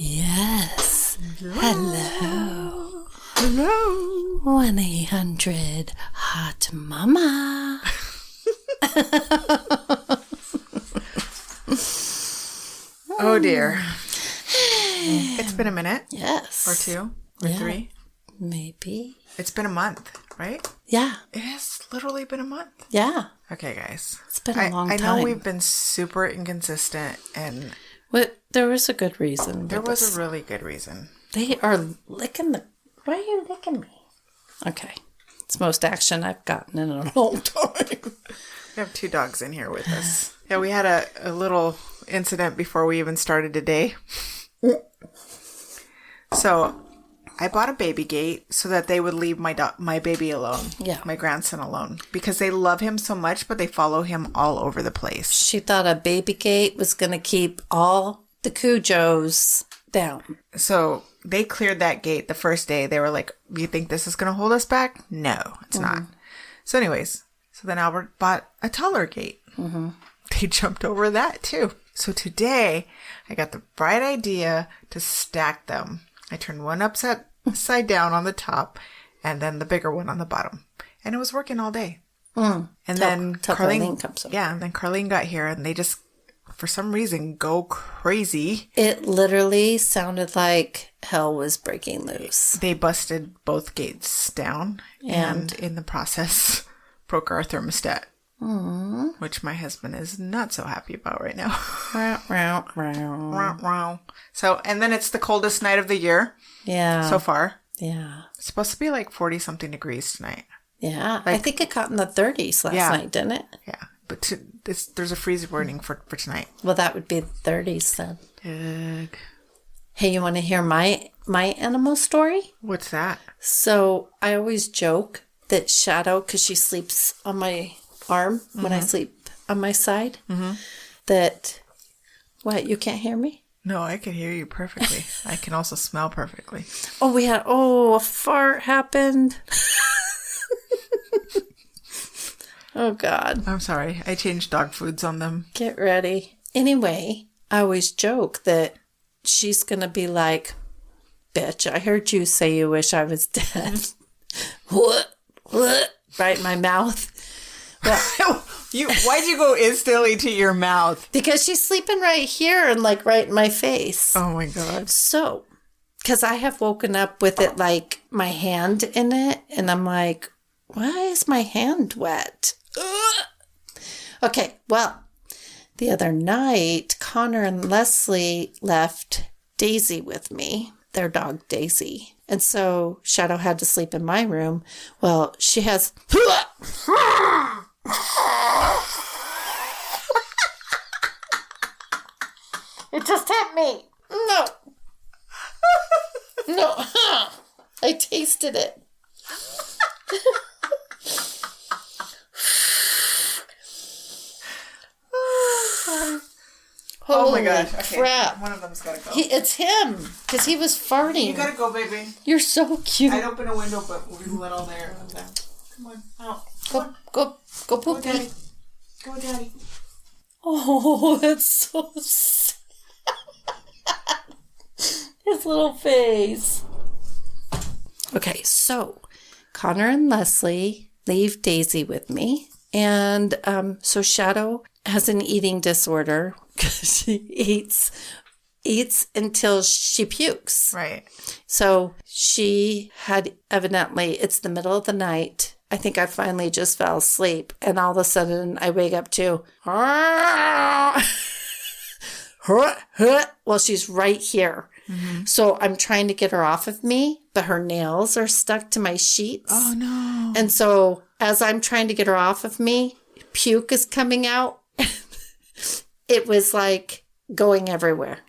Yes. Hello. Hello. 1-800-HOT-MAMA. Oh, dear. It's been a minute. Yes. Or two. Or three. Maybe. It's been a month, right? Yeah. It has literally been a month. Yeah. Okay, guys. It's been a long time. I know we've been super inconsistent and... But there was a good reason. There was a really good reason. They are licking the... Why are you licking me? Okay. It's the most action I've gotten in a long time. We have 2 dogs in here with us. Yeah, we had a little incident before we even started today. So, I bought a baby gate so that they would leave my baby alone. Yeah. My grandson alone. Because they love him so much, but they follow him all over the place. She thought a baby gate was going to keep all the Cujos down. So, they cleared that gate the first day. They were like, "You think this is going to hold us back?" No, it's not. So anyways, then Albert bought a taller gate. Mm-hmm. They jumped over that too. So today, I got the bright idea to stack them. I turned one upside down on the top and then the bigger one on the bottom. And it was working all day. And then Carlene comes over. Yeah, and then Carlene got here and they just, for some reason, go crazy. It literally sounded like hell was breaking loose. They busted both gates down and in the process broke our thermostat. Which my husband is not so happy about right now. So, and then it's the coldest night of the year. Yeah. So far. Yeah. It's supposed to be like 40-something degrees tonight. Yeah. I think it got in the 30s last night, didn't it? Yeah. But there's a freeze warning for tonight. Well, that would be the 30s then. Ugh. Hey, you want to hear my animal story? What's that? So I always joke that Shadow, because she sleeps on my arm when I sleep on my side, that, what, you can't hear me? No, I can hear you perfectly. I can also smell perfectly. Oh, a fart happened. Oh, God. I'm sorry. I changed dog foods on them. Get ready. Anyway, I always joke that she's going to be like, "Bitch, I heard you say you wish I was dead." What? Right in my mouth. Well, why'd you go instantly to your mouth? Because she's sleeping right here and like right in my face. Oh my God. So, because I have woken up with it like my hand in it, and I'm like, why is my hand wet? Ugh. Okay, well, the other night, Connor and Leslie left Daisy with me, their dog Daisy. And so Shadow had to sleep in my room. Well, she has... It just hit me. No. No. I tasted it. Oh my gosh. Okay. Crap. One of them's gotta go. It's him. Because he was farting. You gotta go, baby. You're so cute. I'd open a window, but we let all the air come down. Come on. Out. Go poop. Go, Daddy. Go, Daddy. Oh, that's so sad. His little face. Okay, so Connor and Leslie leave Daisy with me. And so Shadow has an eating disorder because she eats until she pukes. Right. So she had evidently, it's the middle of the night. I think I finally just fell asleep. And all of a sudden I wake up to, well, she's right here. Mm-hmm. So I'm trying to get her off of me, but her nails are stuck to my sheets. Oh, no. And so as I'm trying to get her off of me, puke is coming out. It was like going everywhere.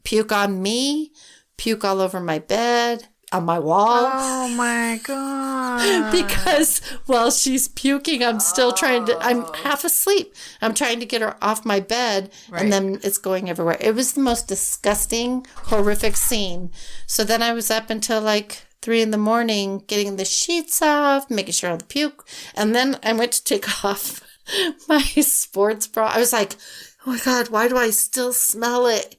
Puke on me, puke all over my bed, on my wall. Oh, my God. Because while she's puking, I'm still I'm half asleep. I'm trying to get her off my bed, right. And then it's going everywhere. It was the most disgusting, horrific scene. So then I was up until like 3 a.m, getting the sheets off, making sure all the puke. And then I went to take off my sports bra. I was like, oh my God, why do I still smell it?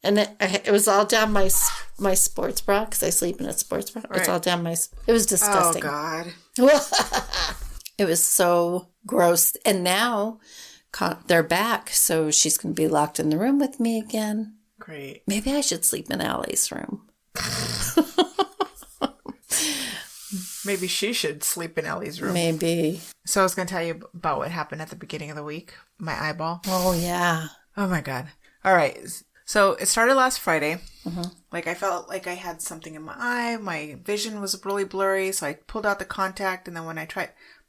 And it was all down my sports bra, because I sleep in a sports bra. Right. It's all down it was disgusting. Oh, God. It was so gross. And now they're back, so she's going to be locked in the room with me again. Great. Maybe I should sleep in Allie's room. Maybe she should sleep in Ellie's room. Maybe. So I was going to tell you about what happened at the beginning of the week. My eyeball. Oh, yeah. Oh, my God. All right. So it started last Friday. Mm-hmm. Like I felt like I had something in my eye. My vision was really blurry. So I pulled out the contact. And then when I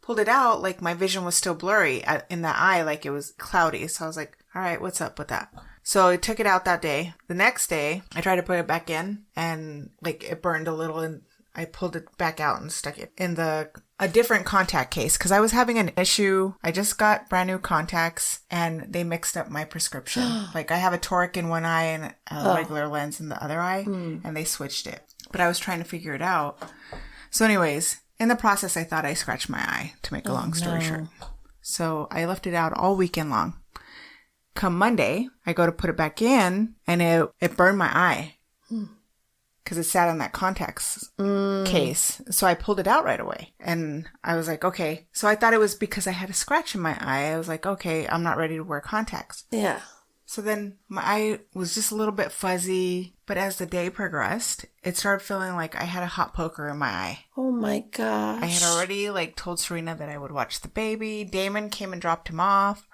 pulled it out, like my vision was still blurry in that eye. Like it was cloudy. So I was like, all right, what's up with that? So I took it out that day. The next day, I tried to put it back in. And like it burned a little, and I pulled it back out and stuck it in a different contact case, because I was having an issue. I just got brand new contacts and they mixed up my prescription. Like I have a toric in one eye and a regular lens in the other eye, and they switched it. But I was trying to figure it out. So anyways, in the process, I thought I scratched my eye, to make a long story short. So I left it out all weekend long. Come Monday, I go to put it back in and it burned my eye. Because it sat on that contacts case. So I pulled it out right away. And I was like, okay. So I thought it was because I had a scratch in my eye. I was like, okay, I'm not ready to wear contacts. Yeah. So then my eye was just a little bit fuzzy. But as the day progressed, it started feeling like I had a hot poker in my eye. Oh my gosh. I had already told Serena that I would watch the baby. Damon came and dropped him off.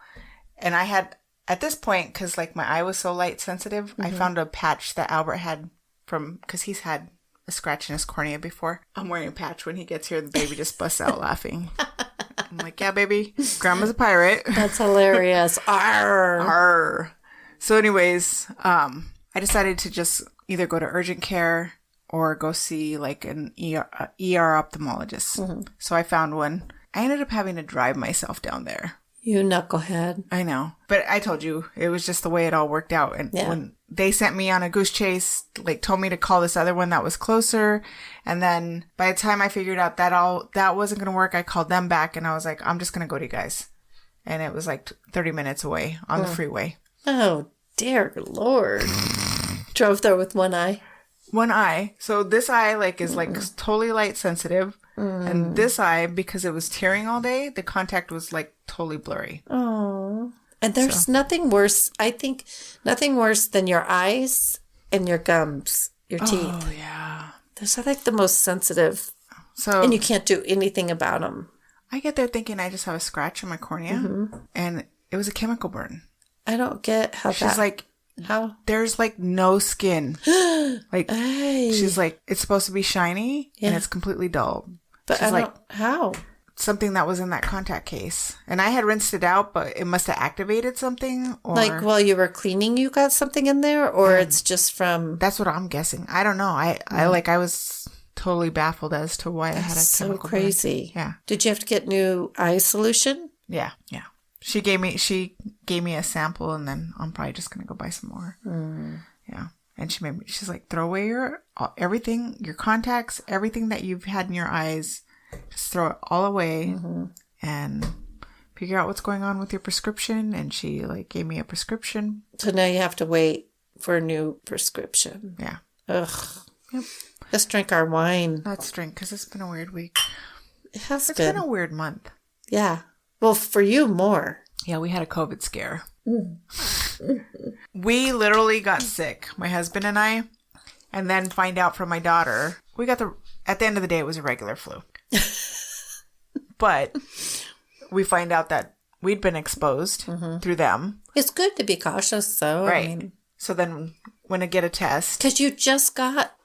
And I had, at this point, because my eye was so light sensitive, I found a patch that Albert had because he's had a scratch in his cornea before. I'm wearing a patch. When he gets here, the baby just busts out laughing. I'm like, yeah, baby, grandma's a pirate. That's hilarious. Arr. Arr. So anyways, I decided to just either go to urgent care or go see an ER ophthalmologist. Mm-hmm. So I found one. I ended up having to drive myself down there. You knucklehead. I know. But I told you, it was just the way it all worked out. And when they sent me on a goose chase, told me to call this other one that was closer. And then by the time I figured out that wasn't going to work, I called them back and I was like, I'm just going to go to you guys. And it was 30 minutes away on the freeway. Oh, dear Lord. Drove there with one eye. One eye. So this eye is totally light sensitive. And this eye, because it was tearing all day, the contact was totally blurry. Oh. And there's nothing worse, I think, nothing worse than your eyes and your gums, your teeth. Oh, yeah. Those are the most sensitive. So, and you can't do anything about them. I get there thinking I just have a scratch on my cornea. And it was a chemical burn. I don't get how She's how? There's no skin. She's it's supposed to be shiny and it's completely dull. But she's how? Something that was in that contact case. And I had rinsed it out, but it must have activated something. Or while you were cleaning, you got something in there? Or it's just from... That's what I'm guessing. I don't know. I was totally baffled as to why I had a chemical so crazy. Burn. Yeah. Did you have to get new eye solution? Yeah. Yeah. She gave me a sample, and then I'm probably just going to go buy some more. Yeah. And she's like, throw away everything, your contacts, everything that you've had in your eyes. Just throw it all away and figure out what's going on with your prescription. And she gave me a prescription. So now you have to wait for a new prescription. Yeah. Ugh. Yep. Let's drink our wine. Let's drink, because it's been a weird week. It's been a weird month. Yeah. Well, for you more. Yeah, we had a COVID scare. We literally got sick, my husband and I, and then find out from my daughter. At the end of the day, it was a regular flu. But we find out that we'd been exposed through them. It's good to be cautious, though. Right. So then when I get a test. Because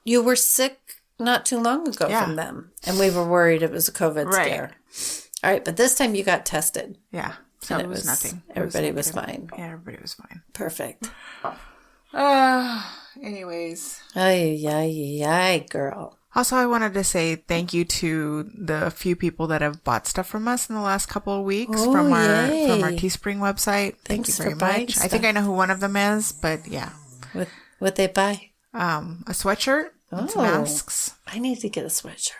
you were sick not too long ago from them. And we were worried it was a COVID scare. All right. But this time you got tested. Yeah. So it was nothing. Everybody was fine. Yeah, everybody was fine. Perfect. Anyways. Ay, girl. Also, I wanted to say thank you to the few people that have bought stuff from us in the last couple of weeks from our Teespring website. Thank you very much. I think I know who one of them is, but yeah. What'd they buy? A sweatshirt and some masks. I need to get a sweatshirt.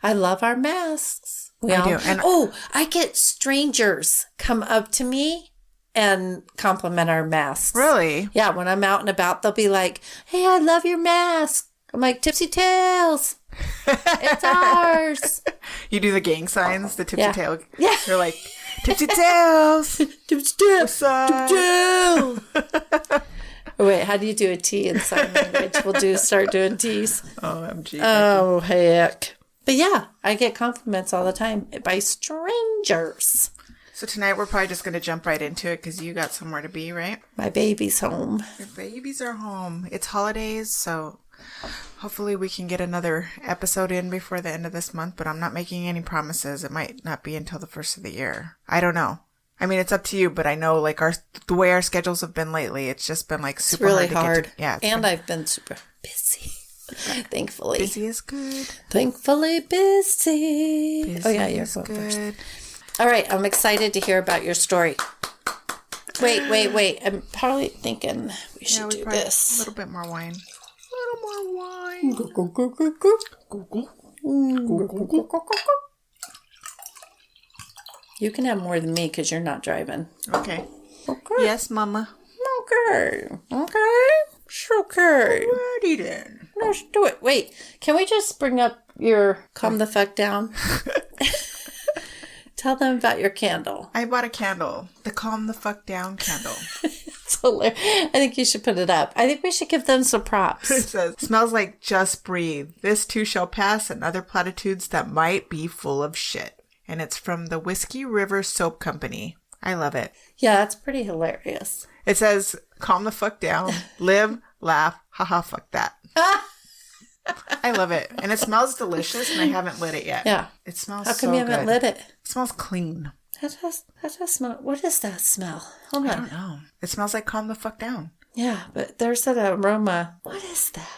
I love our masks. I do. And I get strangers come up to me and compliment our masks. Really? Yeah, when I'm out and about, they'll be like, hey, I love your mask. I'm like, Tipsy Tails. It's ours. You do the gang signs, the Tipsy Tail. Yeah. You're like, Tipsy Tails. Tipsy Tails. What's up? Tipsy Tails. Oh, wait, how do you do a T in sign language? We'll start doing T's. OMG. Oh, heck. But yeah, I get compliments all the time by strangers. So tonight we're probably just going to jump right into it because you got somewhere to be, right? My baby's home. Your babies are home. It's holidays, so hopefully we can get another episode in before the end of this month, but I'm not making any promises. It might not be until the first of the year. I don't know. I mean, it's up to you, but I know like the way our schedules have been lately, it's just been like super really hard. Yeah. And I've been super busy. Thankfully. Busy is good. Thankfully busy. Busy Oh yeah, you're is going good. first. All right, I'm excited to hear about your story. Wait. I'm probably thinking we should do this. A little bit more wine. A little more wine. You can have more than me because you're not driving. Okay. Okay. Yes, Mama. Okay. Okay. Alrighty then. Let's do it. Wait, can we just bring up your calm the fuck down? Tell them about your candle. I bought a candle. The Calm the Fuck Down candle. It's hilarious. I think you should put it up. I think we should give them some props. It says, smells like just breathe. This too shall pass and other platitudes that might be full of shit. And it's from the Whiskey River Soap Company. I love it. Yeah, that's pretty hilarious. It says, calm the fuck down, live, laugh, haha, fuck that. I love it. And it smells delicious, and I haven't lit it yet. Yeah. It smells How so come you haven't lit it? It smells clean. How does smell? What is that smell? Hold I on. don't know. It smells like calm the fuck down. Yeah, but there's that aroma. What is that?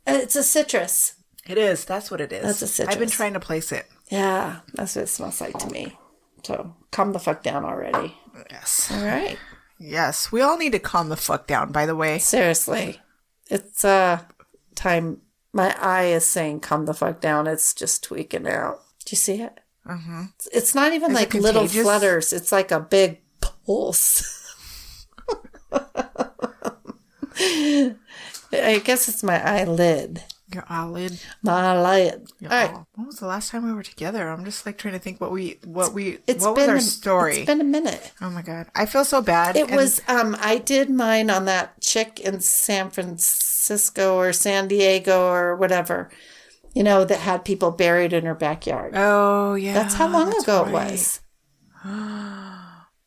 It's a citrus. It is. That's what it is. That's a citrus. I've been trying to place it. Yeah, that's what it smells like to me. So calm the fuck down already. Yes. All right. Yes. We all need to calm the fuck down, by the way. Seriously. It's time. My eye is saying calm the fuck down. It's just tweaking out. Do you see it? Mm-hmm. It's not even Is like it little contagious? flutters. It's like a big pulse. I guess it's my eyelid. Your eyelid. My eyelid. Your All right. eye- When was the last time we were together? I'm just like trying to think what was It's our story? It's been a minute. Oh my God. I feel so bad. It was, I did mine on that chick in San Francisco or San Diego or whatever, that had people buried in her backyard. Oh, yeah. That's how long ago right. it was.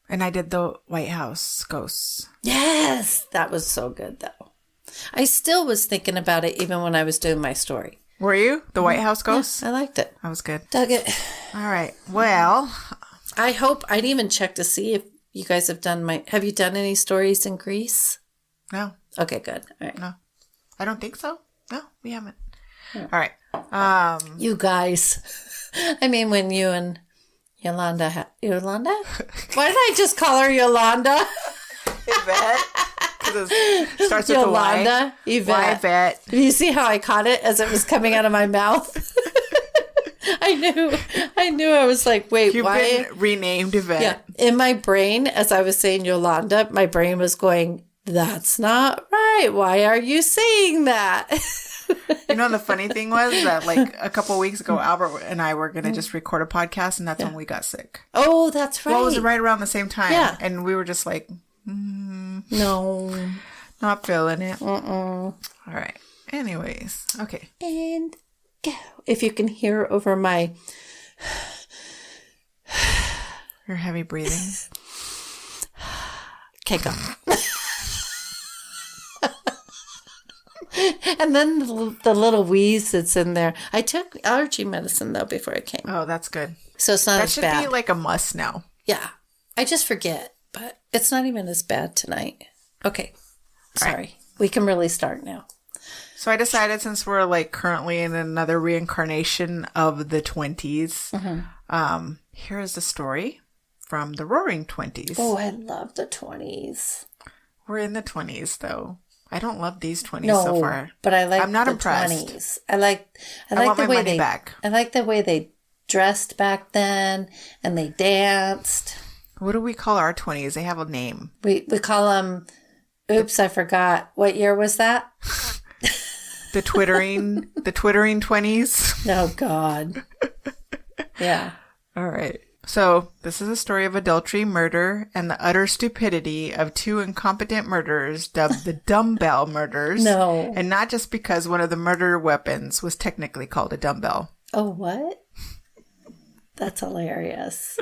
And I did the White House Ghosts. Yes. That was so good, though. I still was thinking about it even when I was doing my story. Were you? The White House Ghosts? Yeah, I liked it. That was good. Dug it. All right. Well. I hope, I'd even check to see if you guys have you done any stories in Greece? No. Okay, good. All right. No. I don't think so. No, we haven't. Yeah. All right. You guys. I mean, when you and Yolanda? Why did I just call her Yolanda? Yvette. Because it starts with Yolanda. the Y. Yvette. Yvette. Do you see how I caught it as it was coming out of my mouth? I knew. I was like, wait, You've why? been renamed Yvette. Yeah. In my brain, as I was saying Yolanda, my brain was going, that's not right. Why are you saying that? The funny thing was that like a couple of weeks ago, Albert and I were going to just record a podcast, and that's when we got sick. Oh, that's right. Well, it was right around the same time. Yeah. And we were just like, no. not feeling it. Uh-uh. All right. Anyways. Okay. And go. If you can hear over my... Your heavy breathing. Okay, go. And then the little wheeze that's in there. I took allergy medicine, though, before I came. Oh, that's good. So it's not That as should bad. be like a must now. Yeah. I just forget, but it's not even as bad tonight. Okay. Sorry. Right. We can really start now. So I decided, since we're like currently in another reincarnation of the 20s, here is the story from the Roaring 20s. Oh, I love the 20s. We're in the 20s, though. I don't love these 20s No, so far. but I like I'm not the impressed. 20s. I like want the my way money they back. I like the way they dressed back then and they danced. What do we call our 20s? They have a name. We call them, oops, I forgot. What year was that? The twittering 20s. Oh, God. Yeah. All right. So this is a story of adultery, murder, and the utter stupidity of two incompetent murderers dubbed the Dumbbell Murders. No. And not just because one of the murder weapons was technically called a dumbbell. Oh, what? That's hilarious.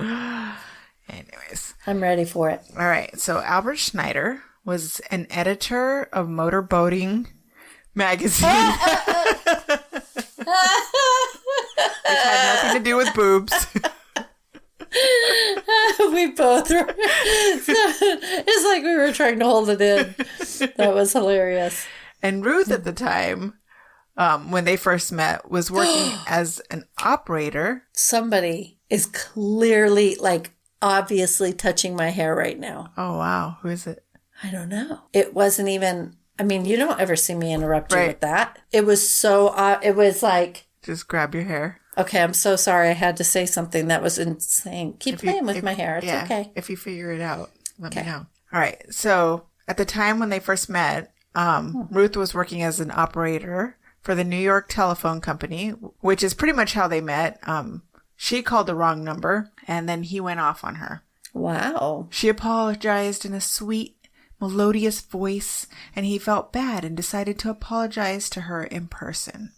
Anyways. I'm ready for it. All right. So Albert Schneider was an editor of Motor Boating magazine. Which had nothing to do with boobs. We both were. It's like we were trying to hold it in. That was hilarious. And Ruth at the time, when they first met, was working as an operator. Somebody is clearly, like, obviously touching my hair right now. Oh, wow. Who is it? I don't know. It wasn't even, I mean, you don't ever see me interrupt you with that. It was so, it was like. Just grab your hair. Okay, I'm so sorry. I had to say something that was insane. Keep playing with my hair. It's okay. If you figure it out, let me know. All right. So at the time when they first met, Ruth was working as an operator for the New York Telephone Company, which is pretty much how they met. She called the wrong number, and then he went off on her. Wow. She apologized in a sweet, melodious voice, and he felt bad and decided to apologize to her in person.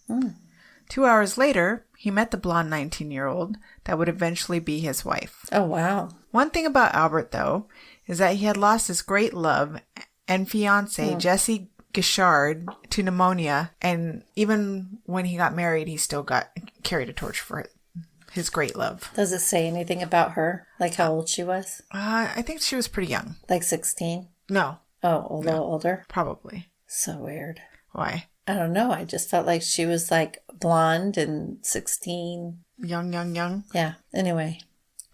2 hours later, he met the blonde 19-year-old that would eventually be his wife. Oh, wow. One thing about Albert, though, is that he had lost his great love and fiancée, Jessie Gishard, to pneumonia. And even when he got married, he still carried a torch for his great love. Does it say anything about her? Like how old she was? I think she was pretty young. Like 16? No. Oh, a little older? Probably. So weird. Why? I don't know. I just felt like she was like blonde and 16. Young. Yeah. Anyway.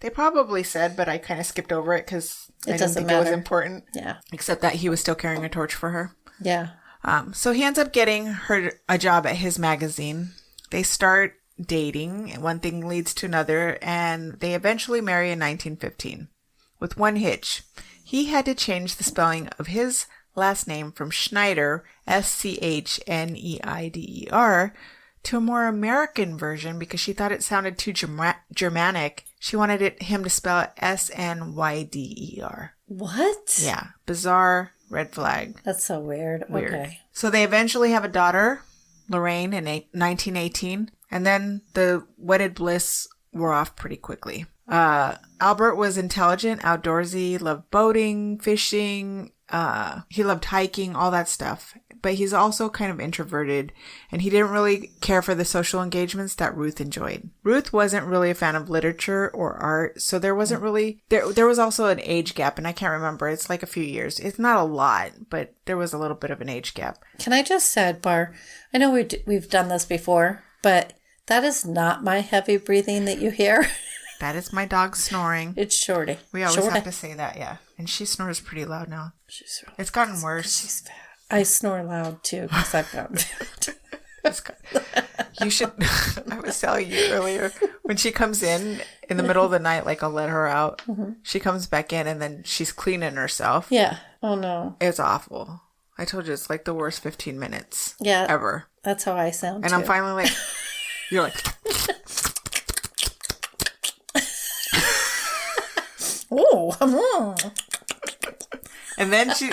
They probably said, but I kind of skipped over it because I didn't think it was important. Yeah. Except that he was still carrying a torch for her. Yeah. So he ends up getting her a job at his magazine. They start dating, and one thing leads to another, and they eventually marry in 1915. With one hitch. He had to change the spelling of his last name from Schneider, Schneider, to a more American version because she thought it sounded too Germanic. She wanted him to spell it Snyder. What? Yeah. Bizarre. Red flag. That's so weird. Okay. So they eventually have a daughter, Lorraine, in 1918. And then the wedded bliss wore off pretty quickly. Albert was intelligent, outdoorsy, loved boating, fishing. He loved hiking, all that stuff. But he's also kind of introverted, and he didn't really care for the social engagements that Ruth enjoyed. Ruth wasn't really a fan of literature or art, so there wasn't really... There was also an age gap, and I can't remember. It's like a few years. It's not a lot, but there was a little bit of an age gap. Can I just sidebar? I know we've done this before, but that is not my heavy breathing that you hear. That is my dog snoring. It's Shorty. We always have to say that, yeah. And she snores pretty loud now. It's gotten worse. She's fat. I snore loud too because I've gotten fat. You should. I was telling you earlier when she comes in the middle of the night, like I'll let her out. Mm-hmm. She comes back in and then she's cleaning herself. Yeah. Oh no. It's awful. I told you it's like the worst 15 minutes. Yeah. Ever. That's how I sound. And too. I'm finally like, you're like. Oh. And then she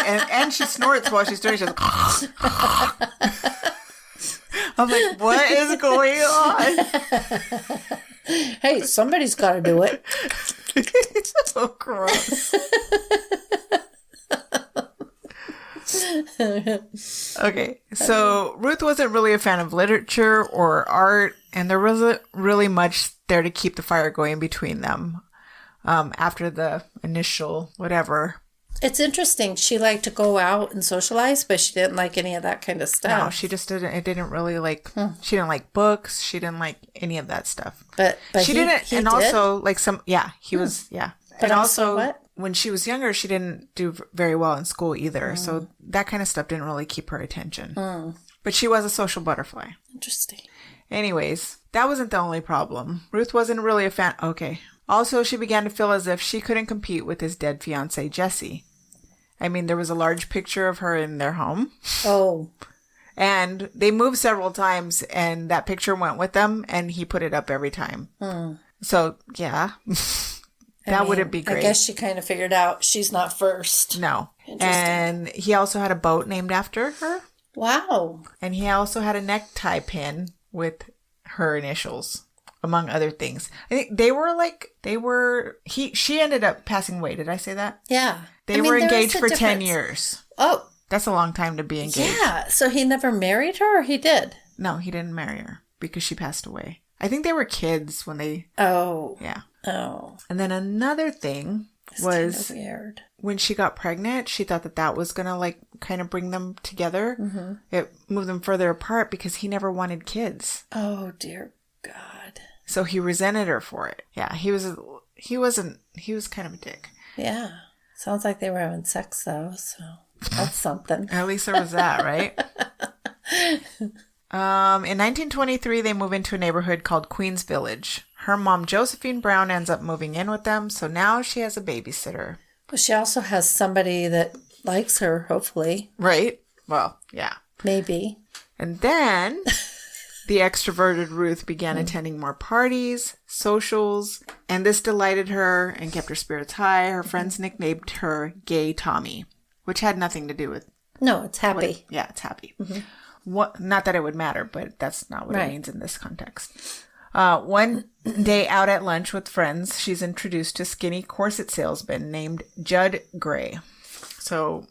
snorts while she's doing it. She's like, I'm like, what is going on? Hey, somebody's got to do it. It's so gross. Okay, so Ruth wasn't really a fan of literature or art, and there wasn't really much there to keep the fire going between them after the initial whatever. It's interesting. She liked to go out and socialize, but she didn't like any of that kind of stuff. No, she just didn't. It didn't really like. She didn't like books. She didn't like any of that stuff. But she didn't. And did? Also, like some. Yeah, he was. Yeah, but and also what? When she was younger, she didn't do very well in school either. So that kind of stuff didn't really keep her attention. But she was a social butterfly. Interesting. Anyways, that wasn't the only problem. Ruth wasn't really a fan. Okay. Also, she began to feel as if she couldn't compete with his dead fiancé, Jesse. I mean, there was a large picture of her in their home. Oh. And they moved several times, and that picture went with them, and he put it up every time. So, yeah. That wouldn't be great. I guess she kind of figured out she's not first. No. And he also had a boat named after her. Wow. And he also had a necktie pin with her initials, among other things. I think she ended up passing away. Did I say that? Yeah. They were engaged for 10 years. Oh. That's a long time to be engaged. Yeah. So he never married her, or he did? No, he didn't marry her because she passed away. I think they were kids when they... Oh. Yeah. Oh. And then another thing was... Kind of weird. When she got pregnant, she thought that was going to, kind of bring them together. Mm-hmm. It moved them further apart because he never wanted kids. Oh, dear God. So he resented her for it. Yeah, he was kind of a dick. Yeah. Sounds like they were having sex, though, so that's something. At least there was that, right? In 1923, they move into a neighborhood called Queens Village. Her mom, Josephine Brown, ends up moving in with them, so now she has a babysitter. Well, she also has somebody that likes her, hopefully. Right? Well, yeah. Maybe. And then the extroverted Ruth began attending more parties, socials, and this delighted her and kept her spirits high. Her friends nicknamed her Gay Tommy, which had nothing to do with... No, it's happy. It's happy. Mm-hmm. Not that it would matter, but that's not what it means in this context. One day out at lunch with friends, she's introduced to a skinny corset salesman named Judd Gray. So,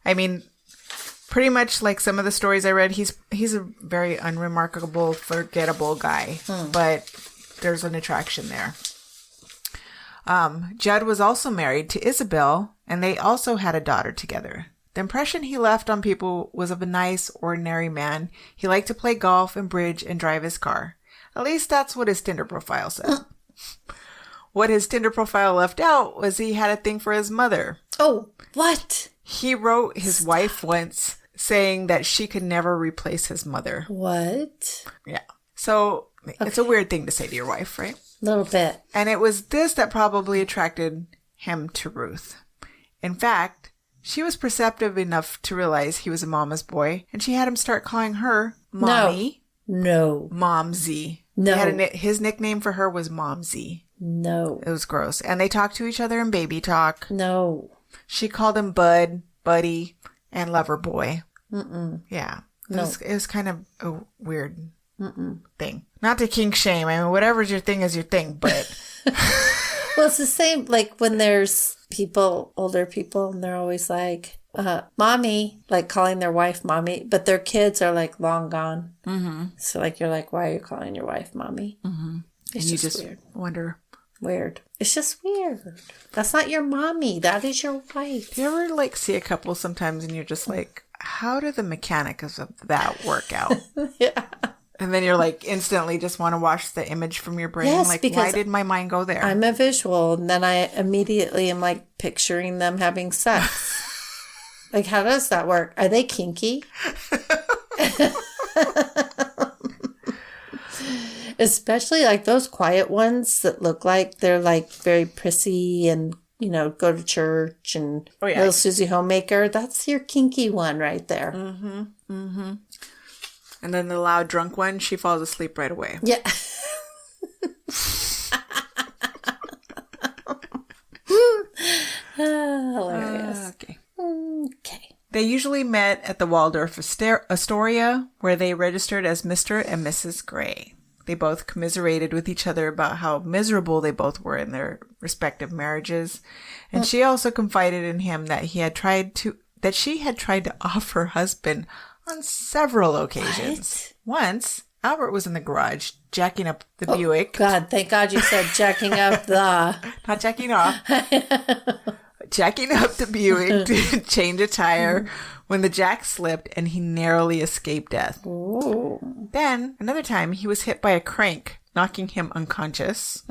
I mean, pretty much like some of the stories I read, he's a very unremarkable, forgettable guy. But there's an attraction there. Judd was also married to Isabel, and they also had a daughter together. The impression he left on people was of a nice, ordinary man. He liked to play golf and bridge and drive his car. At least that's what his Tinder profile said. What his Tinder profile left out was he had a thing for his mother. Oh, what? He wrote his wife once saying that she could never replace his mother. What? Yeah. So it's a weird thing to say to your wife, right? A little bit. And it was this that probably attracted him to Ruth. In fact, she was perceptive enough to realize he was a mama's boy, and she had him start calling her Mommy. No. Momsy. No. His nickname for her was Momsy. No. It was gross. And they talked to each other in baby talk. No. She called him Bud, Buddy, and Lover Boy. Yeah. It was kind of a weird thing. Not to kink shame. I mean, whatever's your thing is your thing, but... Well, it's the same, like when there's older people, and they're always like, Mommy, like calling their wife Mommy, but their kids are like long gone. Mm-hmm. So like, you're like, why are you calling your wife Mommy? Mm-hmm. It's just weird. Wonder. Weird. It's just weird. That's not your mommy. That is your wife. Do you ever like see a couple sometimes and you're just like, how do the mechanics of that work out? Yeah. And then you're like instantly just want to wash the image from your brain. Yes, like, because why did my mind go there? I'm a visual, and then I immediately am like picturing them having sex. Like, how does that work? Are they kinky? Especially like those quiet ones that look like they're like very prissy and, you know, go to church and little Susie Homemaker. That's your kinky one right there. Mm-hmm. Mm-hmm. And then the loud drunk one, she falls asleep right away. Yeah. Hilarious. Okay. They usually met at the Waldorf Astoria, where they registered as Mr. and Mrs. Gray. They both commiserated with each other about how miserable they both were in their respective marriages. And she also confided in him that she had tried to offer her husband on several occasions. What? Once, Albert was in the garage jacking up the Buick. God, thank God you said jacking up the... Not jacking off. Jacking up the Buick to change a tire when the jack slipped and he narrowly escaped death. Ooh. Then, another time, he was hit by a crank, knocking him unconscious.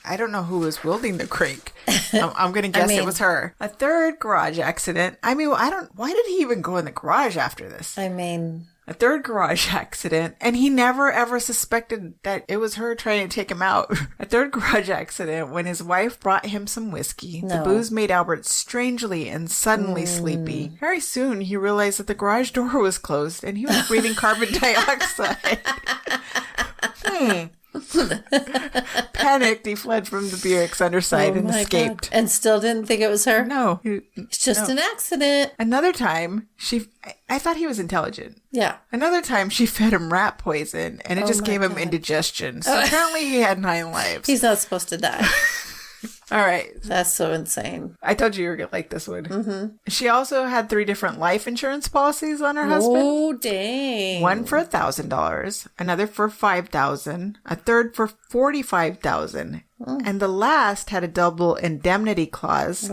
I don't know who was wielding the crank. I'm going to guess it was her. A third garage accident. I mean, why did he even go in the garage after this? I mean... A third garage accident, and he never ever suspected that it was her trying to take him out. A third garage accident when his wife brought him some whiskey. No. The booze made Albert strangely and suddenly sleepy. Very soon, he realized that the garage door was closed and he was breathing carbon dioxide. Panicked, he fled from the Buick's underside and escaped. God. And still didn't think it was her? No. It's just an accident. Another time, I thought he was intelligent. Yeah. Another time, she fed him rat poison, and it just gave him indigestion. So apparently he had 9 lives. He's not supposed to die. All right. That's so insane. I told you were going to like this one. Mm-hmm. She also had 3 different life insurance policies on her husband. Oh, dang. One for $1,000, another for $5,000, a third for $45,000, and the last had a double indemnity clause,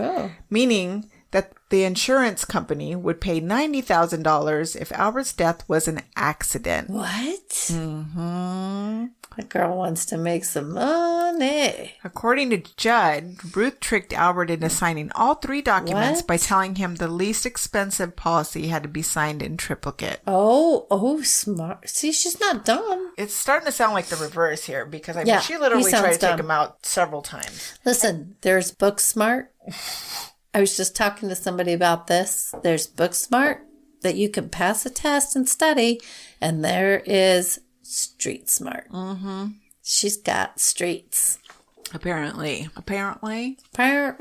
meaning that the insurance company would pay $90,000 if Albert's death was an accident. What? Mm-hmm. The girl wants to make some money. According to Judd, Ruth tricked Albert into signing all 3 documents by telling him the least expensive policy had to be signed in triplicate. Oh, smart. See, she's not dumb. It's starting to sound like the reverse here because, I mean, she literally tried to take him out several times. Listen, there's book smart. I was just talking to somebody about this. There's book smart that you can pass a test and study, and there is street smart. Mm-hmm. She's got streets. Apparently. All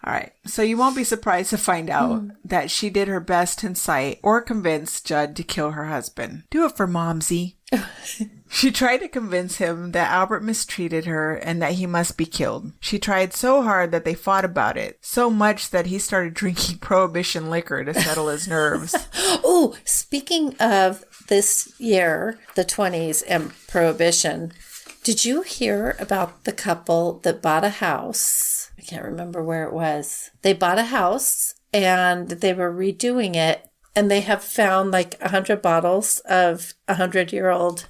right. So you won't be surprised to find out that she did her best to incite or convince Judd to kill her husband. Do it for Momsy. She tried to convince him that Albert mistreated her and that he must be killed. She tried so hard that they fought about it, so much that he started drinking prohibition liquor to settle his nerves. Oh, speaking of this year, the 20s and prohibition, did you hear about the couple that bought a house? I can't remember where it was. They bought a house and they were redoing it. And they have found like 100 bottles of 100-year-old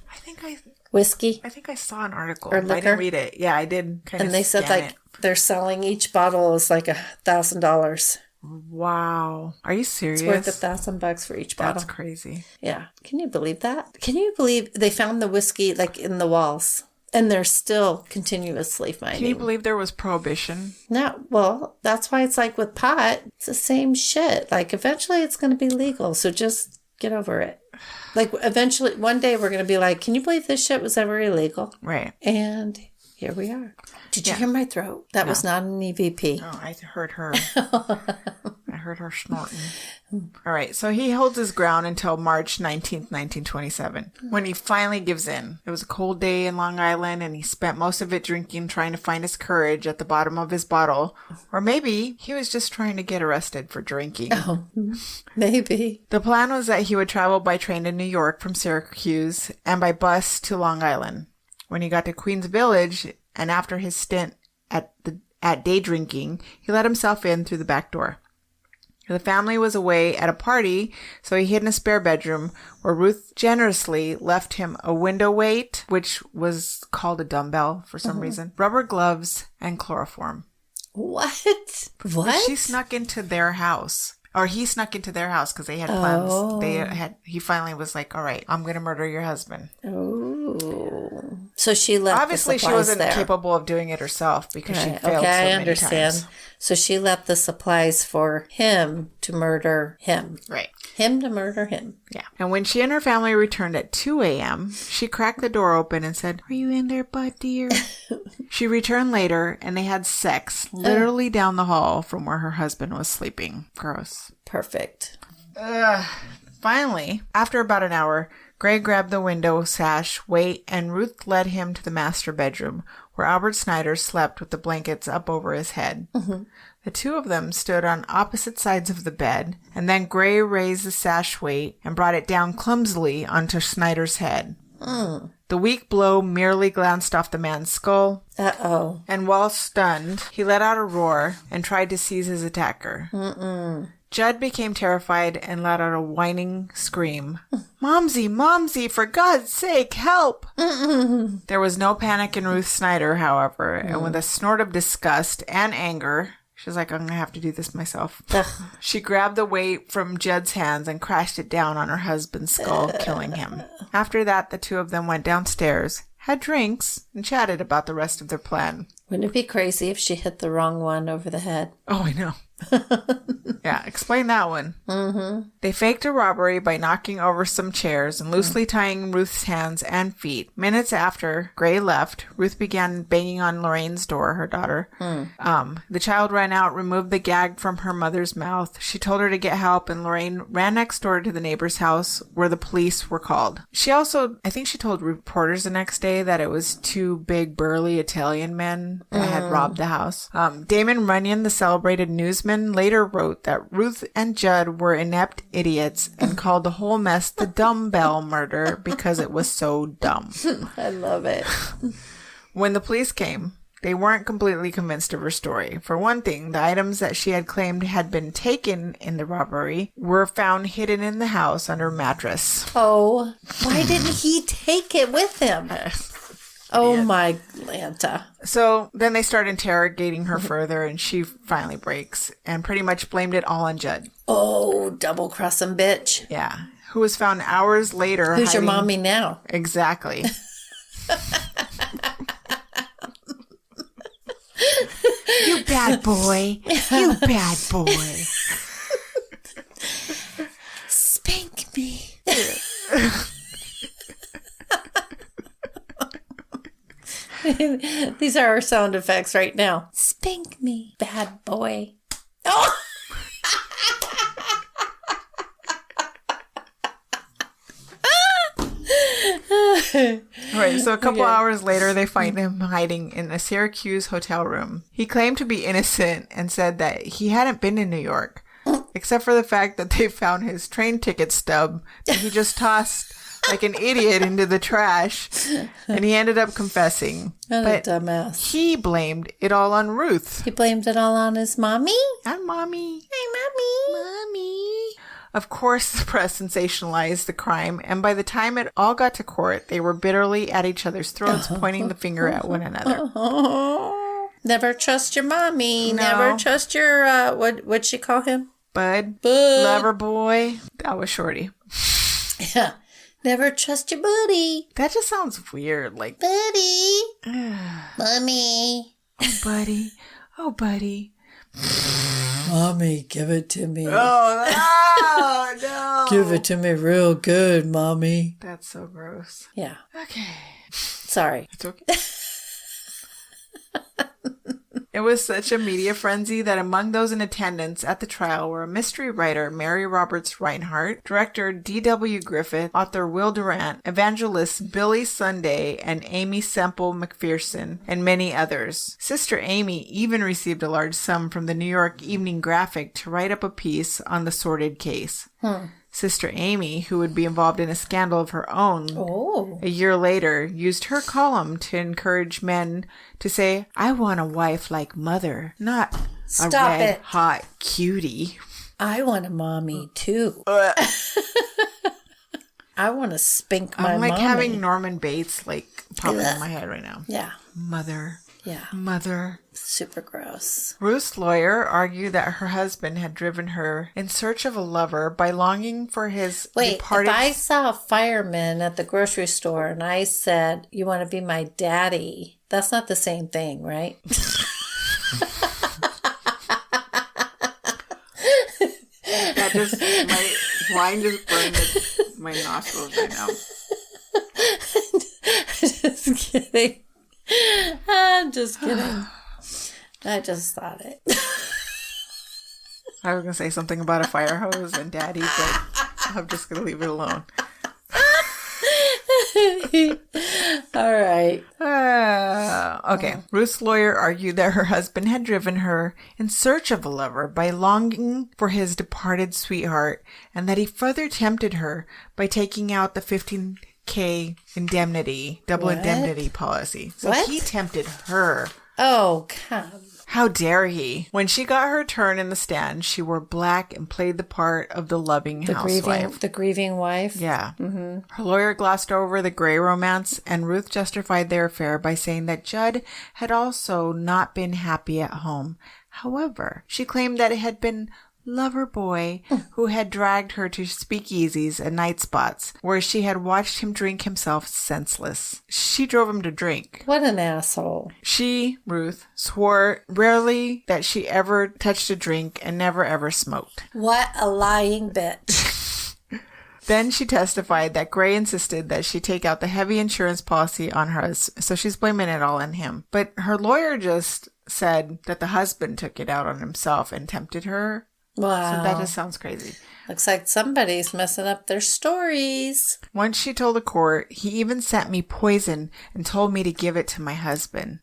whiskey. I think I saw an article. Or liquor. I didn't read it. Yeah, I did kind of. And they said like they're selling each bottle is like $1,000. Wow. Are you serious? It's worth $1,000 for each bottle. That's crazy. Yeah. Can you believe that? Can you believe they found the whiskey like in the walls? And they're still continuously finding. Can you believe there was prohibition? No. Well, that's why it's like with pot, it's the same shit. Like eventually it's going to be legal. So just get over it. Like eventually one day we're going to be like, can you believe this shit was ever illegal? Right. And here we are. Did you hear my throat? That was not an EVP. Oh, I heard her. I heard her snorting. All right. So he holds his ground until March 19th, 1927, when he finally gives in. It was a cold day in Long Island, and he spent most of it drinking, trying to find his courage at the bottom of his bottle. Or maybe he was just trying to get arrested for drinking. Oh, maybe. The plan was that he would travel by train to New York from Syracuse and by bus to Long Island. When he got to Queens Village, and after his stint at day drinking, he let himself in through the back door. The family was away at a party, so he hid in a spare bedroom where Ruth generously left him a window weight, which was called a dumbbell for some reason, rubber gloves, and chloroform. What? She snuck into their house. Or he snuck into their house because they had plans. Oh. He finally was like, all right, I'm going to murder your husband. Oh. So she left Obviously, the she wasn't capable of doing it herself because she failed so many times. So she left the supplies for him to murder him. Right. Him to murder him. Yeah. And when she and her family returned at 2 a.m., she cracked the door open and said, "Are you in there, bud, dear?" She returned later, and they had sex literally down the hall from where her husband was sleeping. Gross. Perfect. Finally, after about an hour, Gray grabbed the window sash, weight, and Ruth led him to the master bedroom, where Albert Snyder slept with the blankets up over his head. Mm-hmm. The two of them stood on opposite sides of the bed, and then Gray raised the sash weight and brought it down clumsily onto Snyder's head. The weak blow merely glanced off the man's skull. Uh-oh. And while stunned, he let out a roar and tried to seize his attacker. Judd became terrified and let out a whining scream. "Momsy, Momsy, for God's sake, help!" There was no panic in Ruth Snyder, however, and with a snort of disgust and anger, She's like, I'm going to have to do this myself. Ugh. She grabbed the weight from Judd's hands and crashed it down on her husband's skull, killing him. After that, the two of them went downstairs, had drinks, and chatted about the rest of their plan. Wouldn't it be crazy if she hit the wrong one over the head? Oh, I know. Yeah, explain that one. Mm-hmm. They faked a robbery by knocking over some chairs and loosely tying Ruth's hands and feet. Minutes after Gray left, Ruth began banging on Lorraine's door, her daughter. The child ran out, removed the gag from her mother's mouth. She told her to get help, and Lorraine ran next door to the neighbor's house where the police were called. She also, I think she told reporters the next day that it was two big burly Italian men that had robbed the house. Damon Runyon, the celebrated newsman, later wrote that Ruth and Judd were inept idiots and called the whole mess the Dumbbell murder because it was so dumb. I love it. When the police came, they weren't completely convinced of her story. For one thing, the items that she had claimed had been taken in the robbery were found hidden in the house under a mattress. Oh, why didn't he take it with him? Oh, my Lanta. So then they start interrogating her further, and she finally breaks and pretty much blamed it all on Judd. Oh, double-crossing bitch. Yeah. Who was found hours later. Who's your mommy now? Exactly. You bad boy. You bad boy. Spank me. These are our sound effects right now. Spank me, bad boy. Oh! All right, so a couple hours later, they find him hiding in a Syracuse hotel room. He claimed to be innocent and said that he hadn't been in New York, except for the fact that they found his train ticket stub that he just tossed like an idiot into the trash, and he ended up confessing. What a dumbass. He blamed it all on Ruth. He blamed it all on his mommy? And Mommy. Hey, Mommy. Mommy. Of course, the press sensationalized the crime, and by the time it all got to court, they were bitterly at each other's throats, pointing the finger at one another. Never trust your mommy. No. Never trust your, what'd she call him? Bud. Lover boy. That was Shorty. Yeah. Never trust your buddy. That just sounds weird. Like, Buddy. Mommy. oh, buddy. Oh, buddy. Mommy, give it to me. Oh, no. Give it to me real good, Mommy. That's so gross. Yeah. Okay. Sorry. It's okay. It was such a media frenzy that among those in attendance at the trial were a mystery writer, Mary Roberts Reinhardt, director D.W. Griffith, author Will Durant, evangelists Billy Sunday and Amy Semple McPherson, and many others. Sister Amy even received a large sum from the New York Evening Graphic to write up a piece on the sordid case. Sister Amy, who would be involved in a scandal of her own a year later, used her column to encourage men to say, I want a wife like Mother, not a red, hot cutie. I want a mommy, too. I want to spank my mommy. I'm like having Norman Bates popping in my head right now. Yeah. Mother. Yeah. Mother. Super gross. Ruth's lawyer argued that her husband had driven her in search of a lover by longing for his departed... if I saw a fireman at the grocery store and I said, you want to be my daddy, that's not the same thing, right? That just... My wine just burned my nostrils right now. Just kidding. I'm just kidding. I just thought it. I was going to say something about a fire hose and daddy, but I'm just going to leave it alone. All right. Okay. Ruth's lawyer argued that her husband had driven her in search of a lover by longing for his departed sweetheart, and that he further tempted her by taking out the $15,000 indemnity, indemnity policy. So he tempted her. Oh, come. How dare he? When she got her turn in the stand, she wore black and played the part of the loving housewife. The grieving wife? Yeah. Mm-hmm. Her lawyer glossed over the gray romance, and Ruth justified their affair by saying that Judd had also not been happy at home. However, she claimed that it had been Loverboy who had dragged her to speakeasies and night spots where she had watched him drink himself senseless. She drove him to drink. What an asshole. She, Ruth, swore rarely that she ever touched a drink and never ever smoked. What a lying bitch. Then she testified that Gray insisted that she take out the heavy insurance policy on her, so she's blaming it all on him. But her lawyer just said that the husband took it out on himself and tempted her. Wow. So that just sounds crazy. Looks like somebody's messing up their stories. Once she told the court, he even sent me poison and told me to give it to my husband.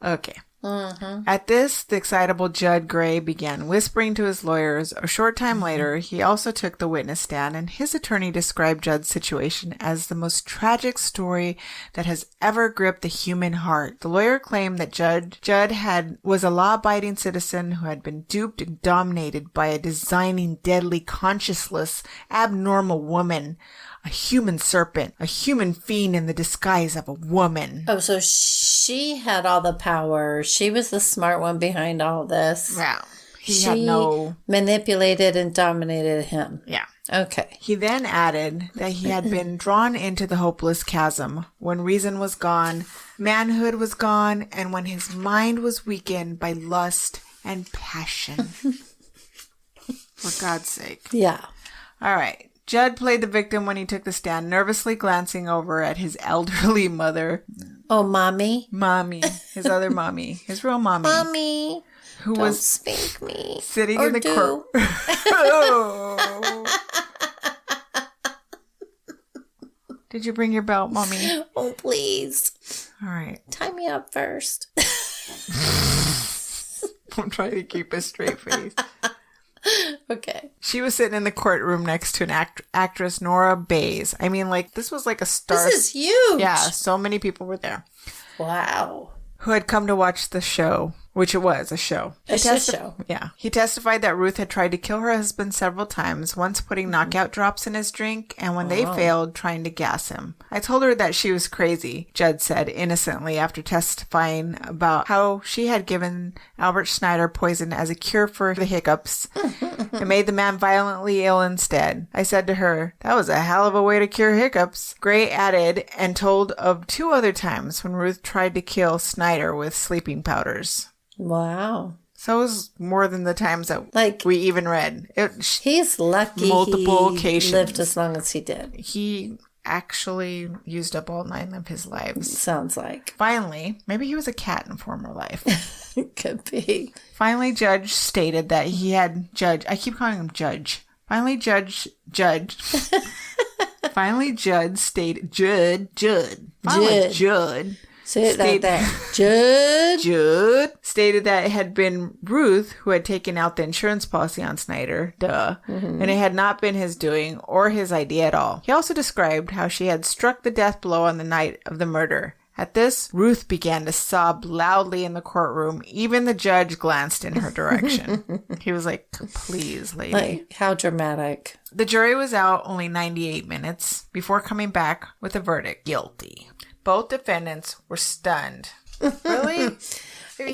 Okay. Mm-hmm. At this, the excitable Judd Gray began whispering to his lawyers. A short time later, he also took the witness stand, and his attorney described Judd's situation as the most tragic story that has ever gripped the human heart. The lawyer claimed that Judd was a law-abiding citizen who had been duped and dominated by a designing, deadly, conscienceless, abnormal woman. A human serpent, a human fiend in the disguise of a woman. Oh, so she had all the power. She was the smart one behind all this. Yeah. She manipulated and dominated him. Yeah. Okay. He then added that he had been drawn into the hopeless chasm when reason was gone, manhood was gone, and when his mind was weakened by lust and passion. For God's sake. Yeah. All right. Judd played the victim when he took the stand, nervously glancing over at his elderly mother. Oh, mommy? Mommy. His other mommy. His real mommy. Mommy. Who Don't was spank me. Sitting or in the court. Oh. Did you bring your belt, mommy? Oh, please. All right. Tie me up first. I'm trying to keep a straight face. Okay. She was sitting in the courtroom next to an actress, Nora Bayes. I mean, like, this was like a star. This is huge. Yeah, so many people were there. Wow. Who had come to watch the show, which it was a show. It's a show. Yeah. He testified that Ruth had tried to kill her husband several times, once putting knockout drops in his drink, and when they failed, trying to gas him. I told her that she was crazy, Judd said innocently after testifying about how she had given Albert Snyder poison as a cure for the hiccups and made the man violently ill instead. I said to her, that was a hell of a way to cure hiccups. Gray added and told of 2 other times when Ruth tried to kill Snyder with sleeping powders. Wow. So it was more than the times that we even read. He's lucky multiple he occasions. lived as long as he did. He actually used up all 9 of his lives. Sounds like. Finally, maybe he was a cat in former life. Could be. Finally, Judge stated that he had I keep calling him Judge. Finally, Judge. Finally, Judd stated, Judd. Finally, Judd. Say it like that. Judd stated that it had been Ruth who had taken out the insurance policy on Snyder, and it had not been his doing or his idea at all. He also described how she had struck the death blow on the night of the murder. At this, Ruth began to sob loudly in the courtroom. Even the judge glanced in her direction. He was like, please, lady. Like, how dramatic. The jury was out only 98 minutes before coming back with a verdict. Guilty. Both defendants were stunned. Really?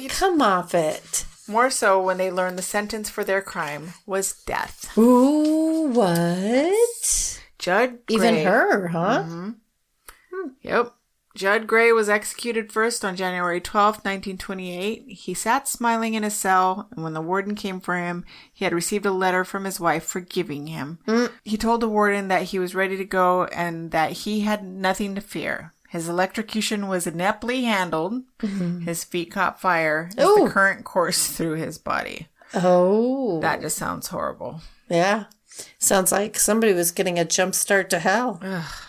Come off it. More so when they learned the sentence for their crime was death. Ooh, what? Judd Gray. Even her, huh? Mm-hmm. Yep. Judd Gray was executed first on January 12th, 1928. He sat smiling in his cell, and when the warden came for him, he had received a letter from his wife forgiving him. He told the warden that he was ready to go and that he had nothing to fear. His electrocution was ineptly handled. His feet caught fire as the current coursed through his body. Oh. That just sounds horrible. Yeah. Sounds like somebody was getting a jump start to hell.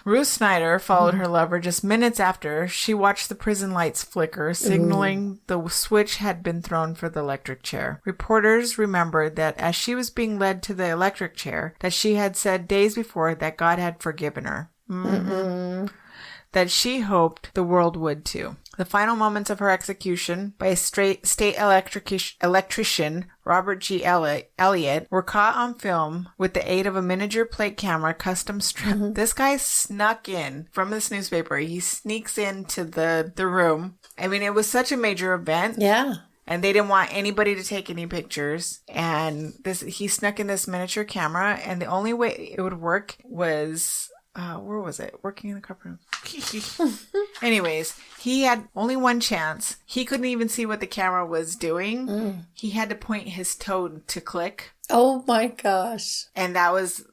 Ruth Snyder followed her lover just minutes after. She watched the prison lights flicker, signaling the switch had been thrown for the electric chair. Reporters remembered that as she was being led to the electric chair, that she had said days before that God had forgiven her. That she hoped the world would too. The final moments of her execution by a state electrician, Robert G. Elliott, were caught on film with the aid of a miniature plate camera custom stripped. This guy snuck in from this newspaper. He sneaks into the room. I mean, it was such a major event. Yeah. And they didn't want anybody to take any pictures. And he snuck in this miniature camera. And the only way it would work was, where was it? Working in the cup room. Anyways, he had only one chance. He couldn't even see what the camera was doing. He had to point his toe to click. Oh my gosh. And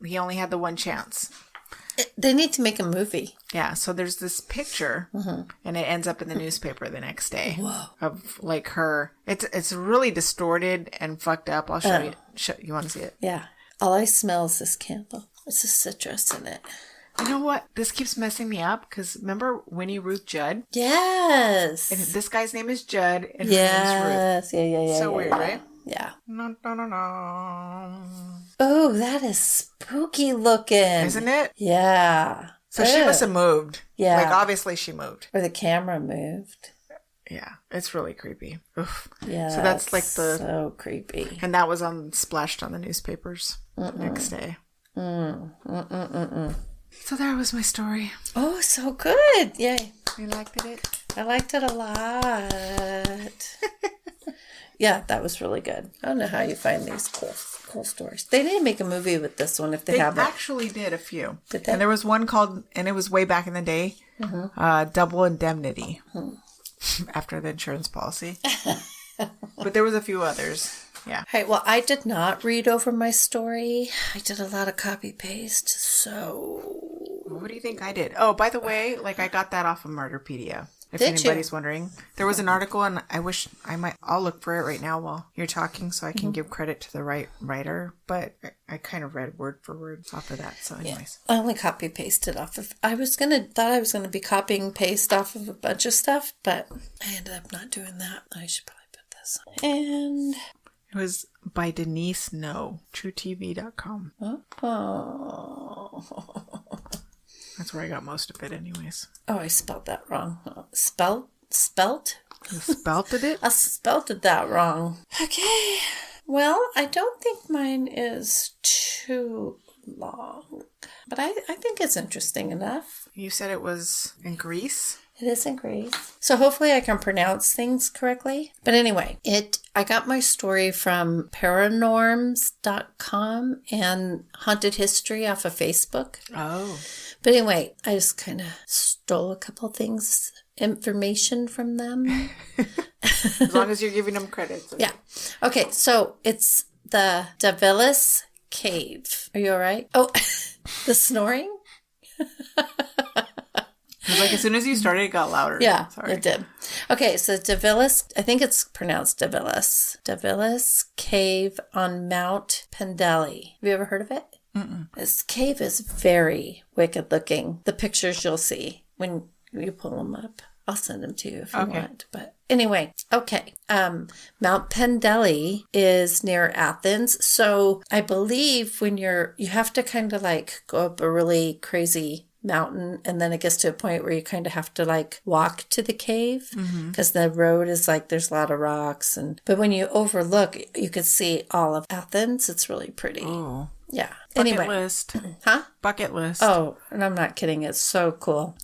he only had the one chance. They need to make a movie. Yeah, so there's this picture, and it ends up in the newspaper the next day. Whoa. Of like her. It's really distorted and fucked up. I'll show you. You want to see it? Yeah. All I smell is this candle. It's a citrus in it. You know what? This keeps messing me up because remember Winnie Ruth Judd? Yes. And this guy's name is Judd, and her name's Ruth. Yeah. So weird, right? Yeah. No. Oh, that is spooky looking. Isn't it? Yeah. So she must have moved. Yeah. Like, obviously she moved. Or the camera moved. Yeah. It's really creepy. Oof. Yeah. So that's like so creepy. And that was splashed on the newspapers the next day. So that was my story. Oh, so good. Yay. You liked it? I liked it a lot. Yeah, that was really good. I don't know how you find these cool stories. They need to make a movie with this one if they haven't. They actually did a few. Did they? And there was one called, and it was way back in the day, Double Indemnity, after the insurance policy. But there was a few others. Yeah. All right, well, I did not read over my story. I did a lot of copy-paste, so... What do you think I did? Oh, by the way, I got that off of Murderpedia. If Did anybody's you? wondering. There was an article, and I'll look for it right now while you're talking so I can give credit to the right writer. But I kind of read word for word off of that. So anyways. Yeah. I only copy-pasted off of... thought I was going to be copying paste off of a bunch of stuff, but I ended up not doing that. I should probably put this on. And... It was by Denise No, truetv.com. Oh. That's where I got most of it anyways. Oh, I spelled that wrong. Spelt? You spelted it? I spelled that wrong. Okay. Well, I don't think mine is too long, but I think it's interesting enough. You said it was in Greece? It is in Greece. So hopefully I can pronounce things correctly. But anyway, I got my story from paranorms.com and Haunted History off of Facebook. Oh. But anyway, I just kind of stole a couple things, information from them. As long as you're giving them credit. Yeah. Okay, so it's the Davelis Cave. Are you all right? Oh, the snoring? It was like as soon as you started, it got louder. Yeah, Sorry. it did. Okay, so Davelis, I think it's pronounced Davelis. Davelis Cave on Mount Pendeli. Have you ever heard of it? Mm-mm. This cave is very wicked looking. The pictures you'll see when you pull them up. I'll send them to you if you want. But anyway, okay. Mount Pendeli is near Athens. So I believe when you have to kind of go up a really crazy mountain, and then it gets to a point where you kind of have to walk to the cave because the road is there's a lot of rocks, but when you overlook you could see all of Athens. It's really pretty. Oh. Yeah. Bucket list. Huh? Bucket list. Oh, and I'm not kidding. It's so cool.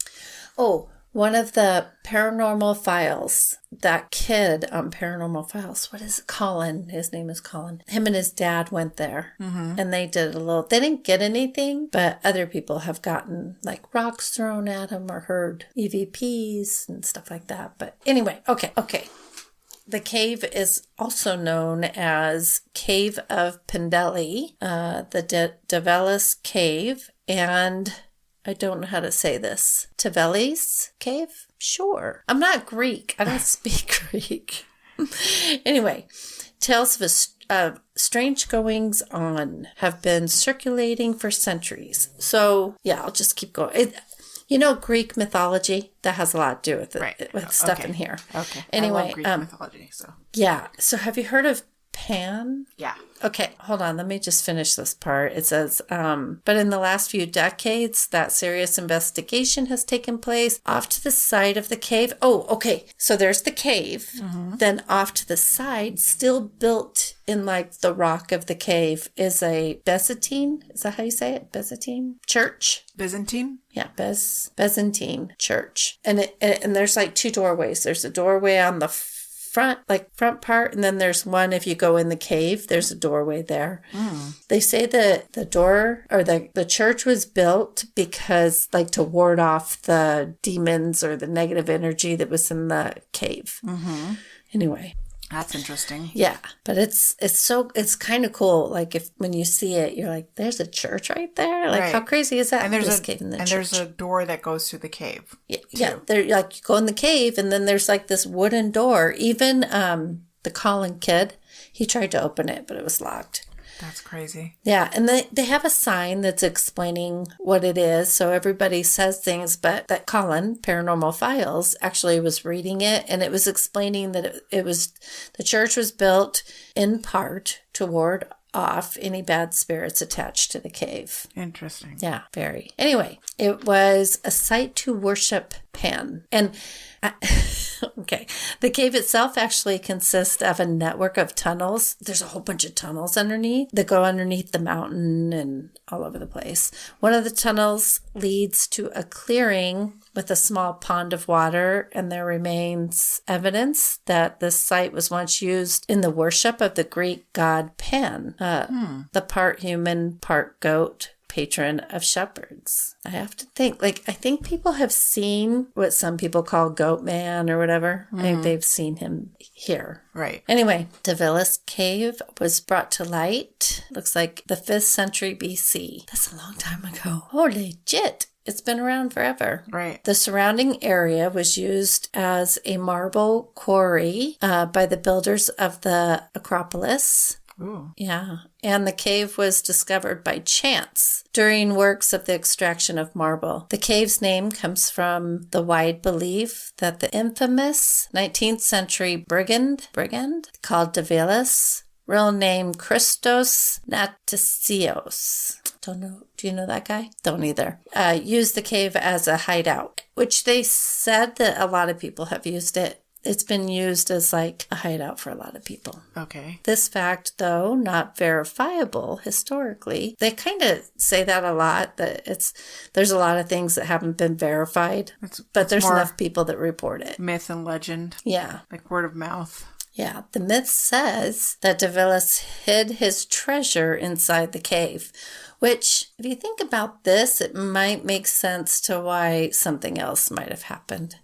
Oh, one of the paranormal files, that kid on Paranormal Files, what is it? Colin. His name is Colin. Him and his dad went there and they did they didn't get anything, but other people have gotten rocks thrown at them or heard EVPs and stuff like that. But anyway, okay. The cave is also known as Cave of Pendeli, the Davelis Cave, and I don't know how to say this. Davelis Cave? Sure. I'm not Greek. I don't speak Greek. Anyway, tales of strange goings on have been circulating for centuries. So, yeah, I'll just keep going. Greek mythology, that has a lot to do with it, right. with stuff in here. Okay. Anyway, I love Greek mythology, so. Yeah. So have you heard of Pan? Yeah. Okay, hold on. Let me just finish this part. It says, but in the last few decades, that serious investigation has taken place off to the side of the cave. Oh, okay. So there's the cave. Then off to the side, still built in the rock of the cave, is a Byzantine. Is that how you say it? Byzantine church. Byzantine? Yeah, Byzantine church. And there's two doorways. There's a doorway on the front part, and then there's one if you go in the cave, there's a doorway there. They say that the door or the church was built because like to ward off the demons or the negative energy that was in the cave. Anyway, that's interesting. Yeah, but it's kind of cool. Like when you see it, you're like, there's a church right there. Like how crazy is that? And there's a door that goes to the cave. Yeah. There, like you go in the cave, and then there's like this wooden door. Even the Colin kid, he tried to open it, but it was locked. That's crazy. Yeah, and they have a sign that's explaining what it is, so everybody says things, but that Colin, Paranormal Files, actually was reading it, and it was explaining that it was, the church was built in part to ward off any bad spirits attached to the cave. Interesting. Yeah, very. Anyway, it was a site to worship Pan. And okay, the cave itself actually consists of a network of tunnels. There's a whole bunch of tunnels underneath that go underneath the mountain and all over the place. One of the tunnels leads to a clearing with a small pond of water, and there remains evidence that this site was once used in the worship of the Greek god Pan, the part human, part goat, patron of shepherds. I have to think, I think people have seen what some people call Goat Man or whatever. I think they've seen him here. Right. Anyway, Davelis Cave was brought to light, looks like the 5th century BC. That's a long time ago. Holy shit. It's been around forever. Right. The surrounding area was used as a marble quarry by the builders of the Acropolis. Ooh. Yeah. And the cave was discovered by chance during works of the extraction of marble. The cave's name comes from the wide belief that the infamous 19th century brigand called Davelis, real name Christos Natasios. Don't know. Do you know that guy? Don't either. Used the cave as a hideout, which they said that a lot of people have used it. It's been used as like a hideout for a lot of people. Okay. This fact, though not verifiable historically, they kind of say that a lot, that there's a lot of things that haven't been verified, but there's enough people that report it. Myth and legend. Yeah. Like word of mouth. Yeah. The myth says that Davelis hid his treasure inside the cave, which, if you think about this, it might make sense to why something else might have happened.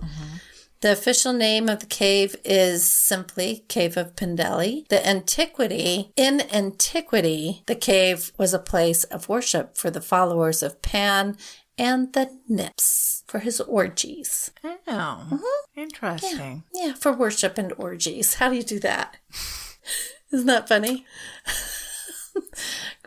The official name of the cave is simply Cave of Pendeli. In antiquity, the cave was a place of worship for the followers of Pan and the nymphs for his orgies. Oh, interesting. Yeah, for worship and orgies. How do you do that? Isn't that funny?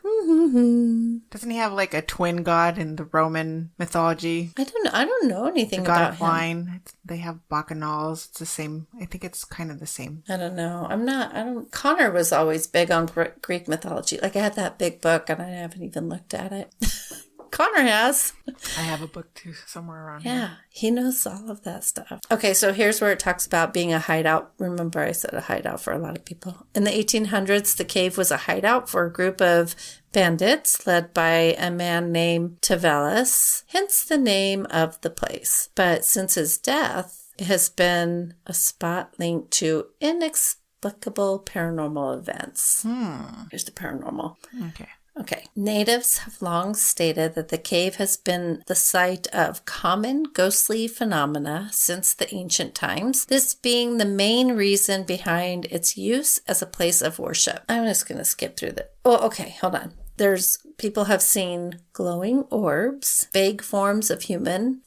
Doesn't he have like a twin god in the Roman mythology? I don't know anything the god about of him. wine. They have bacchanals. It's the same. I think it's kind of the same. I don't know. Connor was always big on Greek mythology. Like I had that big book and I haven't even looked at it. Connor has. I have a book too somewhere around here. Yeah, he knows all of that stuff. Okay, so here's where it talks about being a hideout. Remember I said a hideout for a lot of people. In the 1800s, the cave was a hideout for a group of bandits led by a man named Davelis, hence the name of the place. But since his death, it has been a spot linked to inexplicable paranormal events. Here's the paranormal. Okay. Natives have long stated that the cave has been the site of common ghostly phenomena since the ancient times, this being the main reason behind its use as a place of worship. I'm just going to skip through that. Oh, okay. Hold on. People have seen glowing orbs, vague forms of human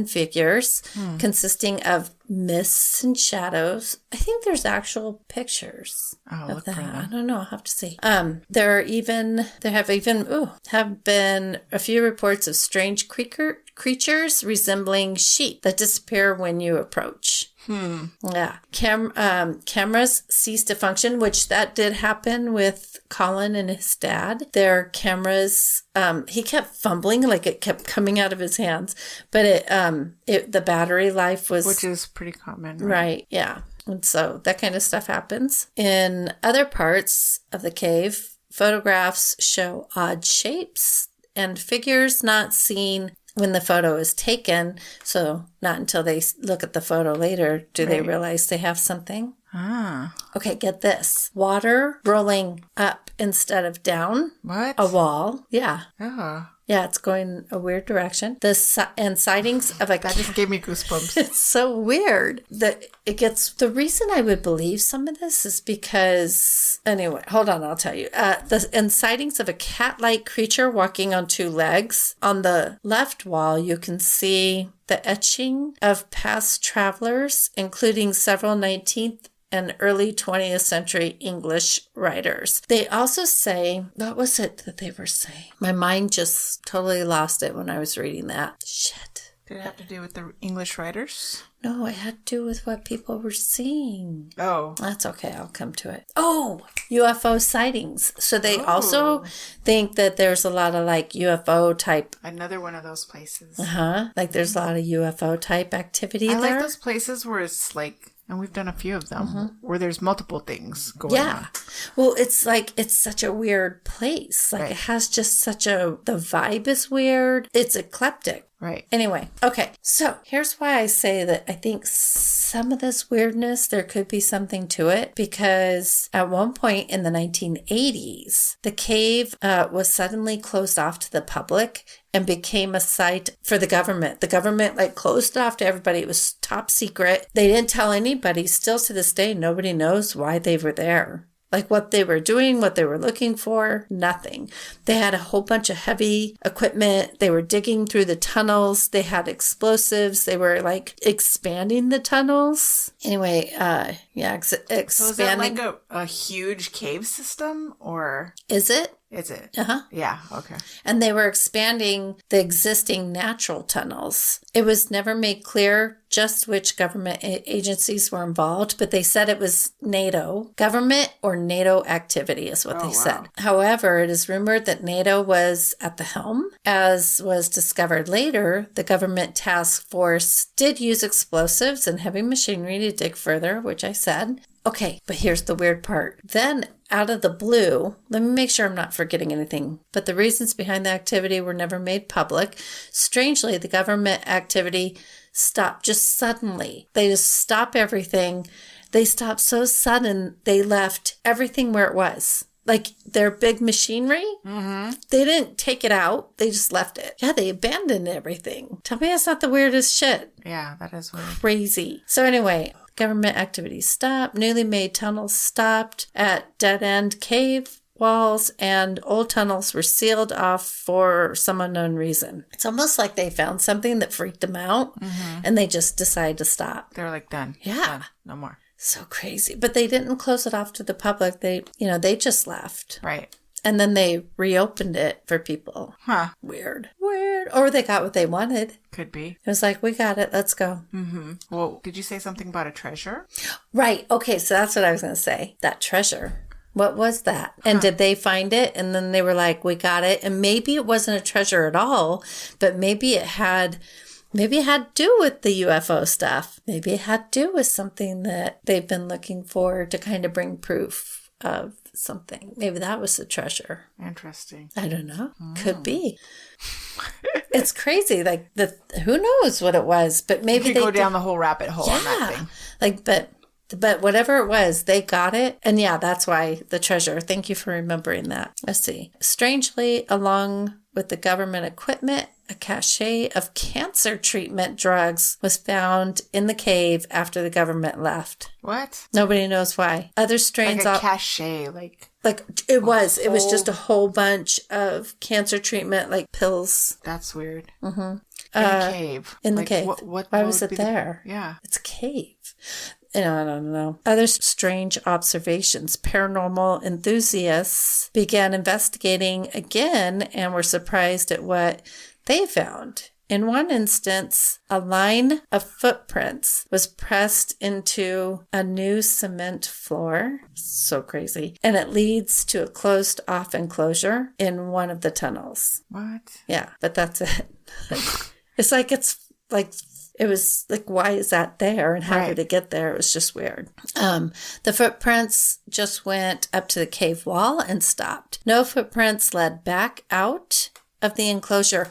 figures, consisting of mists and shadows. I think there's actual pictures of that. I don't know. I'll have to see. There have been a few reports of strange creatures resembling sheep that disappear when you approach. Yeah. Cameras ceased to function, which that did happen with Colin and his dad. Their cameras, he kept fumbling, like it kept coming out of his hands, but the battery life was... Which is pretty common, right? Yeah. And so that kind of stuff happens. In other parts of the cave, photographs show odd shapes and figures not seen when the photo is taken. So not until they look at the photo later do they realize they have something. Ah. Okay, get this. Water rolling up instead of down. What? A wall. Yeah. Oh. Yeah, it's going a weird direction. And sightings of a That just gave me goosebumps. It's so weird. The reason I would believe some of this is because, anyway, hold on, I'll tell you. And sightings of a cat-like creature walking on two legs. On the left wall, you can see the etching of past travelers, including several 19th and early 20th century English writers. They also say, what was it that they were saying? My mind just totally lost it when I was reading that. Shit. Did it have to do with the English writers? No, it had to do with what people were seeing. Oh. That's okay. I'll come to it. Oh, UFO sightings. So they also think that there's a lot of like UFO type. Another one of those places. Like there's a lot of UFO type activity there. I like those places where it's like, and we've done a few of them, where there's multiple things going on. Well, it's like, it's such a weird place. Like it has just the vibe is weird. It's eclectic. Right. Anyway, okay. So here's why I say that I think some of this weirdness, there could be something to it, because at one point in the 1980s, the cave was suddenly closed off to the public and became a site for the government. The government closed it off to everybody. It was top secret. They didn't tell anybody. Still to this day, nobody knows why they were there. Like what they were doing, what they were looking for, nothing. They had a whole bunch of heavy equipment. They were digging through the tunnels. They had explosives. They were expanding the tunnels. Anyway, expanding. So is that like a huge cave system, or? Is it? Is it? Uh-huh. Yeah, okay. And they were expanding the existing natural tunnels. It was never made clear just which government agencies were involved, but they said it was NATO. Government or NATO activity is what they said. However, it is rumored that NATO was at the helm. As was discovered later, the government task force did use explosives and heavy machinery to dig further, which I said. Okay, but here's the weird part. Then, out of the blue, let me make sure I'm not forgetting anything, but the reasons behind the activity were never made public. Strangely, the government activity stopped just suddenly. They just stopped everything. They stopped so sudden, they left everything where it was. Like their big machinery, they didn't take it out. They just left it. Yeah, they abandoned everything. Tell me that's not the weirdest shit. Yeah, that is weird. Crazy. So anyway, government activities stopped. Newly made tunnels stopped at dead-end cave walls, and old tunnels were sealed off for some unknown reason. It's almost like they found something that freaked them out, and they just decided to stop. They're done. Yeah. Done. No more. So crazy. But they didn't close it off to the public. They just left. Right. And then they reopened it for people. Huh. Weird. Or they got what they wanted. Could be. It was like, we got it. Let's go. Mm-hmm. Well, did you say something about a treasure? Right. Okay. So that's what I was going to say. That treasure. What was that? And did they find it? And then they were like, we got it. And maybe it wasn't a treasure at all, but maybe it had to do with the UFO stuff. Maybe it had to do with something that they've been looking for to kind of bring proof of something. Maybe that was the treasure. Interesting. I don't know. Could be. It's crazy. Who knows what it was? But maybe you could go down the whole rabbit hole on that thing. But whatever it was, they got it. And yeah, that's why the treasure. Thank you for remembering that. Let's see. Strangely, along with the government equipment, a cache of cancer treatment drugs was found in the cave after the government left. What? Nobody knows why. Other strains... Like a cache, it was just a whole bunch of cancer treatment, pills. That's weird. Mm-hmm. In a cave. In the cave. Why was it there? Yeah. It's a cave. I don't know. Other strange observations. Paranormal enthusiasts began investigating again and were surprised at what they found. In one instance, a line of footprints was pressed into a new cement floor. So crazy. And it leads to a closed off enclosure in one of the tunnels. What? Yeah, but that's it. It was like, why is that there? And how did it get there? It was just weird. The footprints just went up to the cave wall and stopped. No footprints led back out. of the enclosure.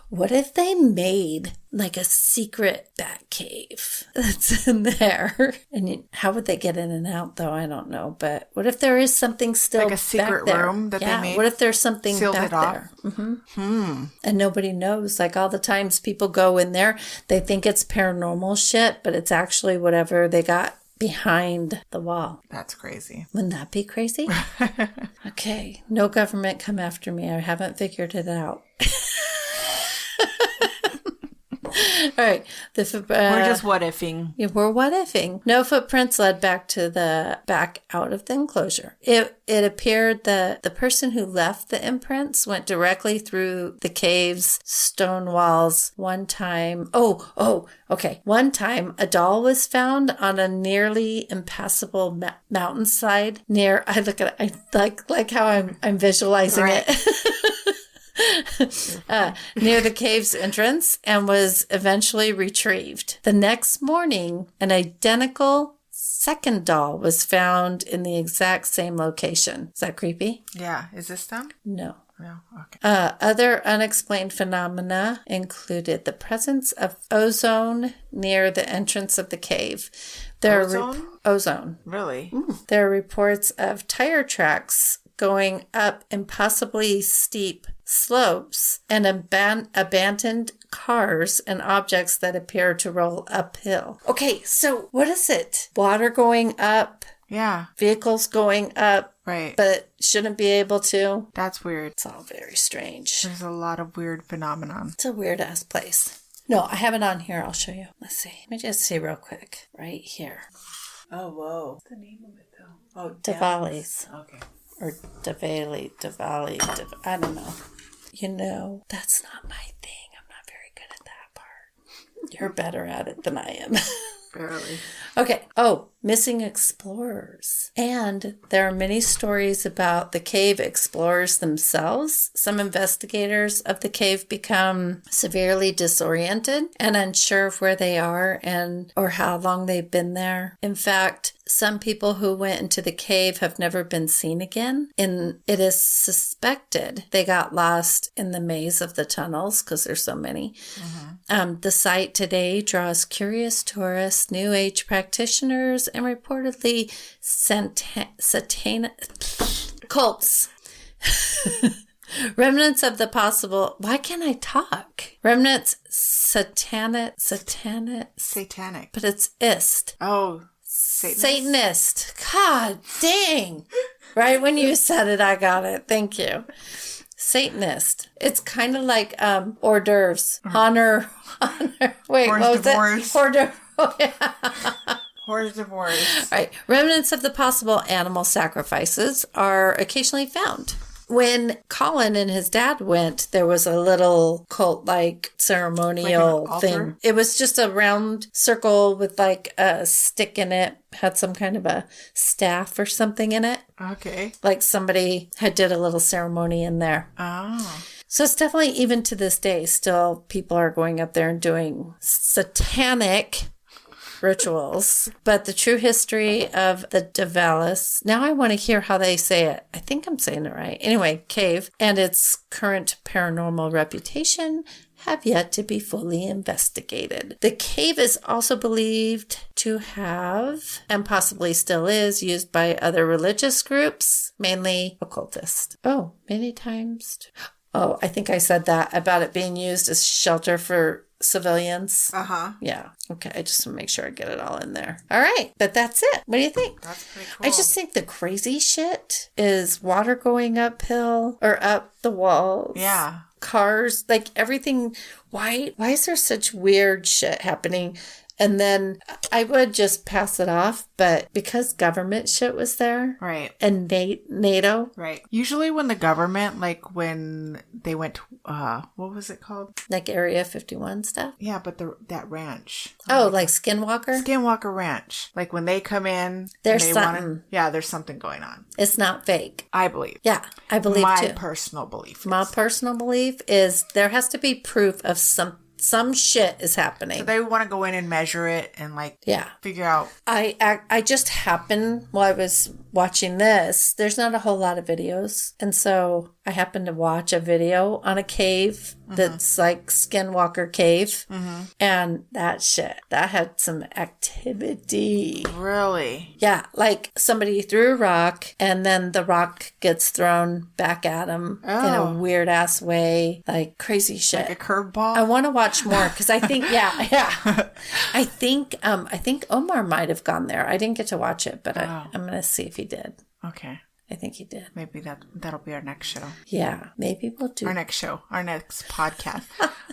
What if they made like a secret bat cave that's in there? And how would they get in and out, though? I don't know. But what if there is something still like a secret room that they made? What if there's something sealed back it off? there? Mm-hmm. And nobody knows. Like all the times people go in there, they think it's paranormal shit, but it's actually whatever they got behind the wall. That's crazy. Wouldn't that be crazy? Okay. No government come after me. I haven't figured it out. All right. We're just what-ifing. Yeah, we're what-ifing. No footprints led back out of the enclosure. It appeared that the person who left the imprints went directly through the cave's stone walls. One time, One time, a doll was found on a nearly impassable mountainside near. I like how I'm visualizing it. Near the cave's entrance and was eventually retrieved. The next morning, an identical second doll was found in the exact same location. Is that creepy? Yeah. Is this them? No. No. Okay. Other unexplained phenomena included the presence of ozone near the entrance of the cave. Ozone? Really? There are reports of tire tracks going up impossibly steep slopes and abandoned cars and objects that appear to roll uphill. Okay, so what is it? Water going up? Yeah. Vehicles going up? Right. But shouldn't be able to? That's weird. It's all very strange. There's a lot of weird phenomenon. It's a weird-ass place. No, I have it on here. I'll show you. Let's see. Let me just see real quick. Right here. Oh, whoa. What's the name of it, though? Oh, Davelis. Okay. Or Davali, I don't know. You know, that's not my thing. I'm not very good at that part. You're better at it than I am. Barely. Okay. Oh, missing explorers. And there are many stories about the cave explorers themselves. Some investigators of the cave become severely disoriented and unsure of where they are or how long they've been there. In fact, some people who went into the cave have never been seen again. And it is suspected they got lost in the maze of the tunnels because there's so many. Mm-hmm. The site today draws curious tourists, New Age practitioners, and reportedly cults. Remnants of the possible. Why can't I talk? Remnants satanic. Satanic. But it's ist. Oh. Satanist. God dang. Right when you said it, I got it. Thank you. Satanist. It's kind of like hors d'oeuvres. Honor. Wait, what was it? Hors d'oeuvres. Oh, yeah. Hors d'oeuvres. Right. Remnants of the possible animal sacrifices are occasionally found. When Colin and his dad went, there was a little cult-like ceremonial thing. It was just a round circle with like a stick in it, had some kind of a staff or something in it. Okay. Like somebody had did a little ceremony in there. Oh. So it's definitely, even to this day, still people are going up there and doing satanic rituals. But the true history of the Davelis, now I want to hear how they say it. I think I'm saying it right. Anyway, cave and its current paranormal reputation have yet to be fully investigated. The cave is also believed to have, and possibly still is, used by other religious groups, mainly occultists. Oh, many times. Oh, I think I said that about it being used as shelter for civilians. Yeah. Okay. I just want to make sure I get it all in there. All right. But that's it. What do you think? That's pretty cool. I just think the crazy shit is water going uphill or up the walls. Yeah. Cars, like everything. Why is there such weird shit happening? And then I would just pass it off, but because government shit was there. Right. And NATO. Right. Usually when the government, like when they went, what was it called? Like Area 51 stuff? Yeah, but that ranch. Oh, like Skinwalker? Skinwalker Ranch. Like when they come in. There's something. There's something going on. It's not fake. I believe. Yeah, I believe My too. personal belief. My personal belief is there has to be proof of Some shit is happening. So they want to go in and measure it and like figure out. I just happened while I was watching this. There's not a whole lot of videos, and so I happened to watch a video on a cave that's like Skinwalker Cave, and that had some activity. Really? Yeah, like somebody threw a rock, and then the rock gets thrown back at them in a weird ass way, like crazy shit, like a curveball. I want to watch more because I think, I think Omar might have gone there. I didn't get to watch it, but I'm gonna see if he did. Okay. I think he did. Maybe that'll be our next show. Yeah, maybe we'll do our next show, our next podcast.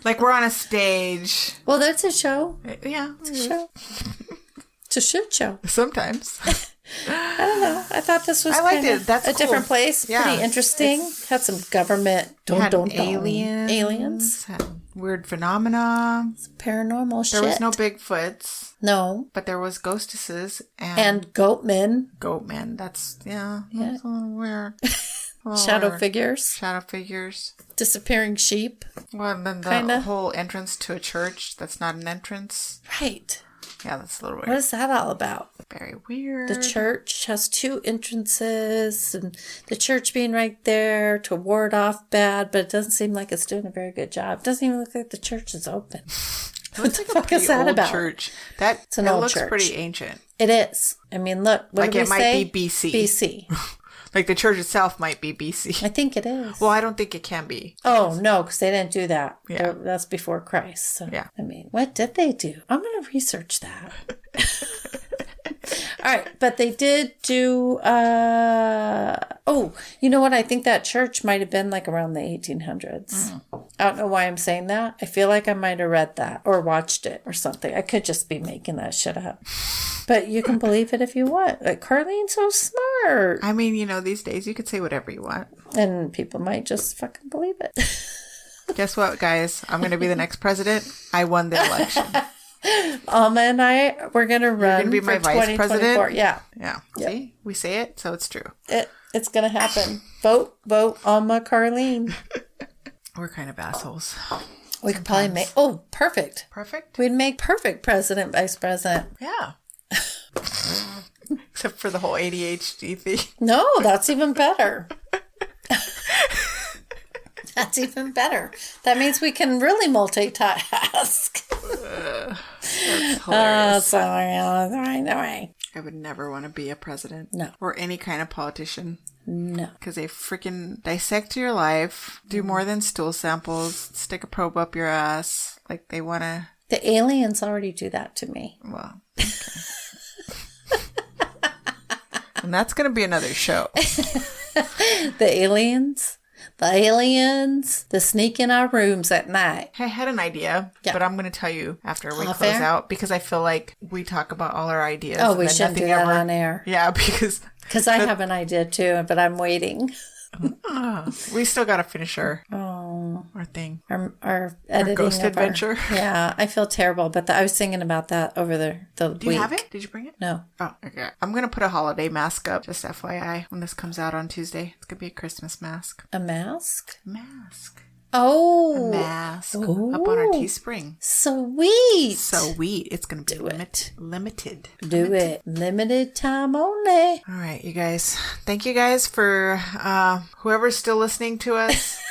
Like we're on a stage. Well, that's a show. Yeah, it's a show. It's a shit show. Sometimes. I don't know. I thought this was That's a different place. Yeah. Pretty interesting. Had some government aliens. Had weird phenomena. Paranormal shit. There was no Bigfoots. No. But there was ghostesses and goatmen. Goatmen. That's a little weird. Shadow figures. Disappearing sheep. Well, and then the whole entrance to a church that's not an entrance. Right. Yeah, that's a little weird. What is that all about? Very weird. The church has 2 entrances, and the church being right there to ward off bad, but it doesn't seem like it's doing a very good job. It doesn't even look like the church is open. What the fuck is that about? Church. It's an old looks church. Pretty ancient. It is. I mean, look. What did we say? Like it might be BC. BC. Like the church itself might be BC. I think it is. Well, I don't think it can be. Oh, no, because they didn't do that. Yeah. That's before Christ. So, yeah. I mean, what did they do? I'm going to research that. All right. But they did do, you know what? I think that church might have been like around the 1800s. I don't know why I'm saying that. I feel like I might have read that or watched it or something. I could just be making that shit up. But you can believe it if you want. Like, Carlene's so smart. I mean, these days you could say whatever you want. And people might just fucking believe it. Guess what, guys? I'm going to be the next president. I won the election. Alma and I, we're going to run. You're going to be my vice president? Yeah. Yeah. Yep. See? We say it, so it's true. It's going to happen. Vote, Alma, Carlene. We're kind of assholes. We could probably make... perfect. Perfect? We'd make perfect president, vice president. Yeah. Except for the whole ADHD thing. No, that's even better. That's even better. That means we can really multitask. That's hilarious. I would never want to be a president. No. Or any kind of politician. No. Because they freaking dissect your life, do more than stool samples, stick a probe up your ass. Like they want to... The aliens already do that to me. Well, okay. And that's going to be another show. The aliens, the sneak in our rooms at night. I had an idea, but I'm going to tell you after we close out because I feel like we talk about all our ideas. Oh, we shouldn't do that on air. Yeah, because I have an idea too, but I'm waiting. We still got to finish our thing. Our editing. Our ghost adventure. Yeah, I feel terrible, but I was thinking about that over the week. Do you have it? Did you bring it? No. Oh, okay. I'm going to put a holiday mask up, just FYI, when this comes out on Tuesday. It's going to be a Christmas mask. A mask? Mask. Oh. A mask. Up on our Teespring. Sweet. It's going to be limited. Do it. Limited time only. All right, you guys. Thank you guys for whoever's still listening to us.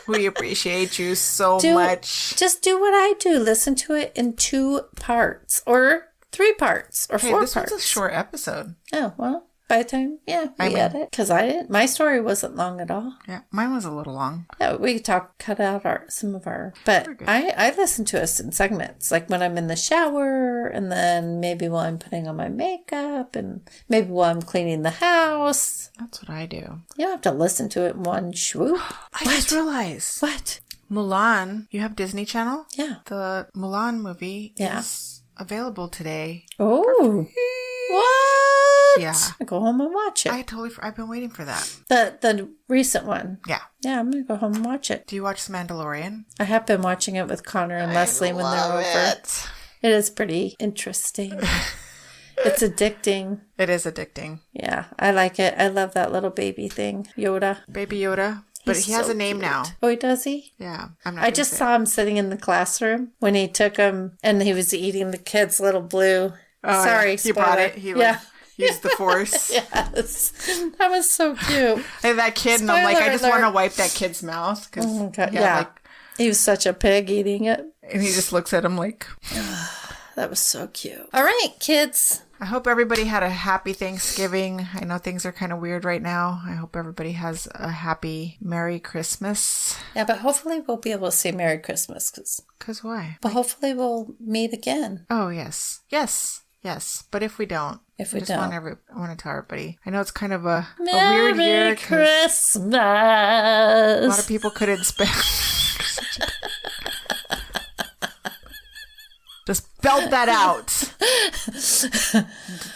We appreciate you so much. Just do what I do. Listen to it in 2 parts or 3 parts or 4 parts. This was a short episode. Oh, well. By the time, we edit. Because my story wasn't long at all. Yeah, mine was a little long. Yeah, we cut out some of our... But I listen to us in segments. Like when I'm in the shower, and then maybe while I'm putting on my makeup, and maybe while I'm cleaning the house. That's what I do. You don't have to listen to it in one swoop. I just realized. What? Mulan. You have Disney Channel? Yeah. The Mulan movie is available today. Oh. What? Yeah. I'll go home and watch it. I've been waiting for that. The recent one. Yeah. Yeah, I'm going to go home and watch it. Do you watch The Mandalorian? I have been watching it with Connor and Leslie when they're over. It is pretty interesting. It's addicting. It is addicting. Yeah, I like it. I love that little baby thing, Yoda. Baby Yoda. But he has a name cute. now. Oh, does he? Yeah. I just saw him sitting in the classroom when he took him and he was eating the kid's little blue. Oh, sorry, yeah. He spoiler. brought it. He used the force. Yes. That was so cute. And that kid, and I'm like, I just want to wipe that kid's mouth. He was such a pig eating it. And he just looks at him like... That was so cute. All right, kids. I hope everybody had a happy Thanksgiving. I know things are kind of weird right now. I hope everybody has a happy Merry Christmas. Yeah, but hopefully we'll be able to say Merry Christmas. Because why? But hopefully we'll meet again. Oh, yes. Yes. Yes. But if we don't, I want to tell everybody. I know it's kind of a weird year. Merry Christmas. A lot of people couldn't spend... Just belt that out.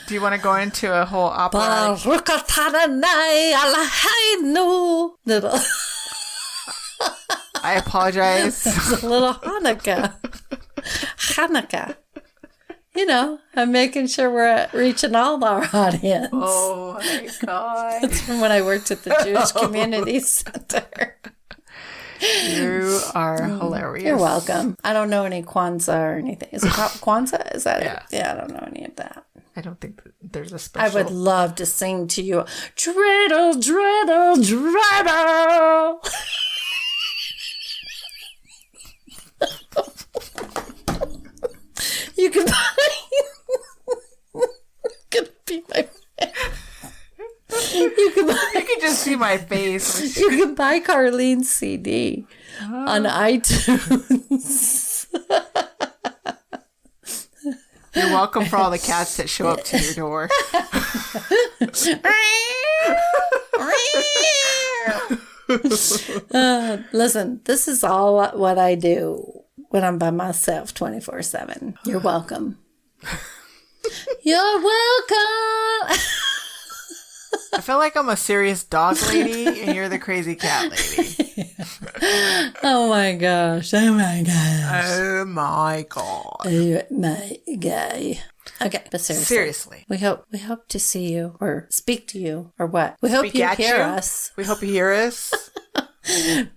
Do you want to go into a whole opera? I apologize. It's a little Hanukkah. You know, I'm making sure we're reaching all our audience. Oh my God. That's from when I worked at the Jewish Community Center. You are hilarious. You're welcome. I don't know any Kwanzaa or anything. Is it Kwanzaa? Is that it? Yeah, I don't know any of that. I don't think that there's a special... I would love to sing to you, dreidel, dreidel, dreidel. You can buy... gonna be my... You can just see my face. You can buy Carlene's CD on iTunes. You're welcome for all the cats that show up to your door. Listen, this is all what I do when I'm by myself 24/7. You're welcome. You're welcome. I feel like I'm a serious dog lady and you're the crazy cat lady. Oh my gosh. Oh my gosh. Oh my God. Oh my God. Okay, but seriously. We hope to see you or speak to you or what? We hope you hear us. We hope you hear us.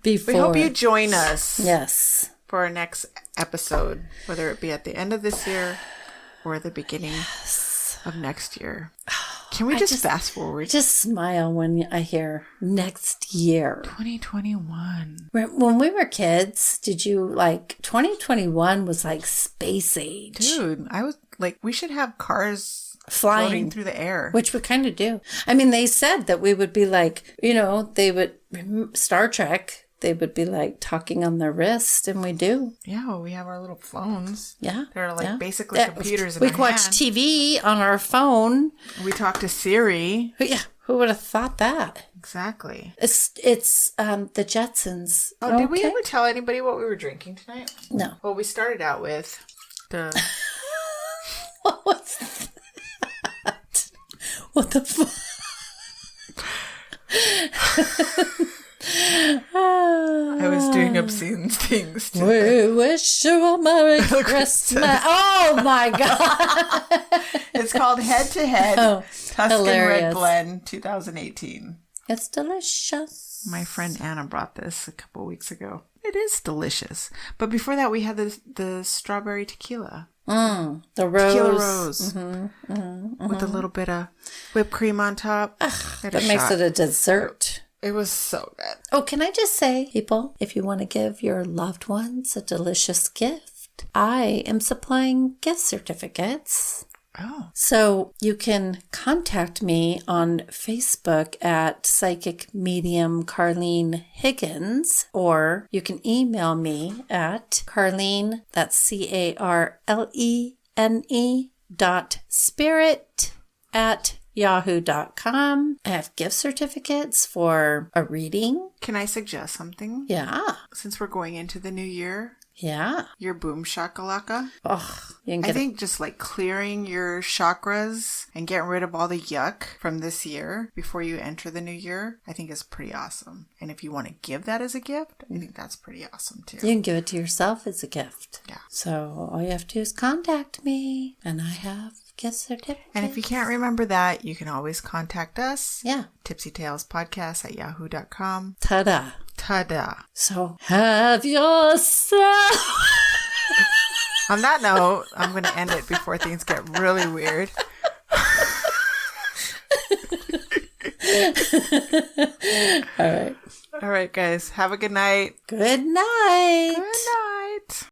We hope you join us. Yes. For our next episode, whether it be at the end of this year or the beginning of next year. Can we just fast forward? I just smile when I hear next year. 2021. When we were kids, did you 2021 was like space age. Dude, I was like, we should have cars floating through the air. Which we kind of do. I mean, they said that we would be Star Trek, they would be talking on their wrist, and we do. Yeah, well, we have our little phones. Yeah. They're basically computers in our hand. We watch TV on our phone. We talk to Siri. Yeah, who would have thought that? Exactly. It's the Jetsons. Oh, did we ever tell anybody what we were drinking tonight? No. Well, we started out with the... What was that? What the fuck? I was doing obscene things too. We wish you a Merry Christmas. Oh my God. It's called Head to Head. Tuscan hilarious. Red Blend 2018. It's delicious. My friend Anna brought this a couple weeks ago. It is delicious. But before that, we had the strawberry tequila. The rose. Tequila Rose. With a little bit of whipped cream on top. That makes it a dessert. It was so good. Oh, can I just say, people, if you want to give your loved ones a delicious gift, I am supplying gift certificates. Oh. So you can contact me on Facebook at Psychic Medium Carlene Higgins, or you can email me at Carlene, that's CARLENE @yahoo.com. I have gift certificates for a reading. Can I suggest something? Yeah. Since we're going into the new year. Yeah. Your boom shakalaka. Oh, I think just clearing your chakras and getting rid of all the yuck from this year before you enter the new year, I think is pretty awesome. And if you want to give that as a gift, I think that's pretty awesome too. You can give it to yourself as a gift. Yeah. So all you have to do is contact me, and I have Gift certificate. And if you can't remember that, you can always contact us. Yeah. tipsytalespodcast@yahoo.com. Ta-da. Ta-da. So have yourself. On that note, I'm going to end it before things get really weird. All right. All right, guys. Have a good night. Good night. Good night.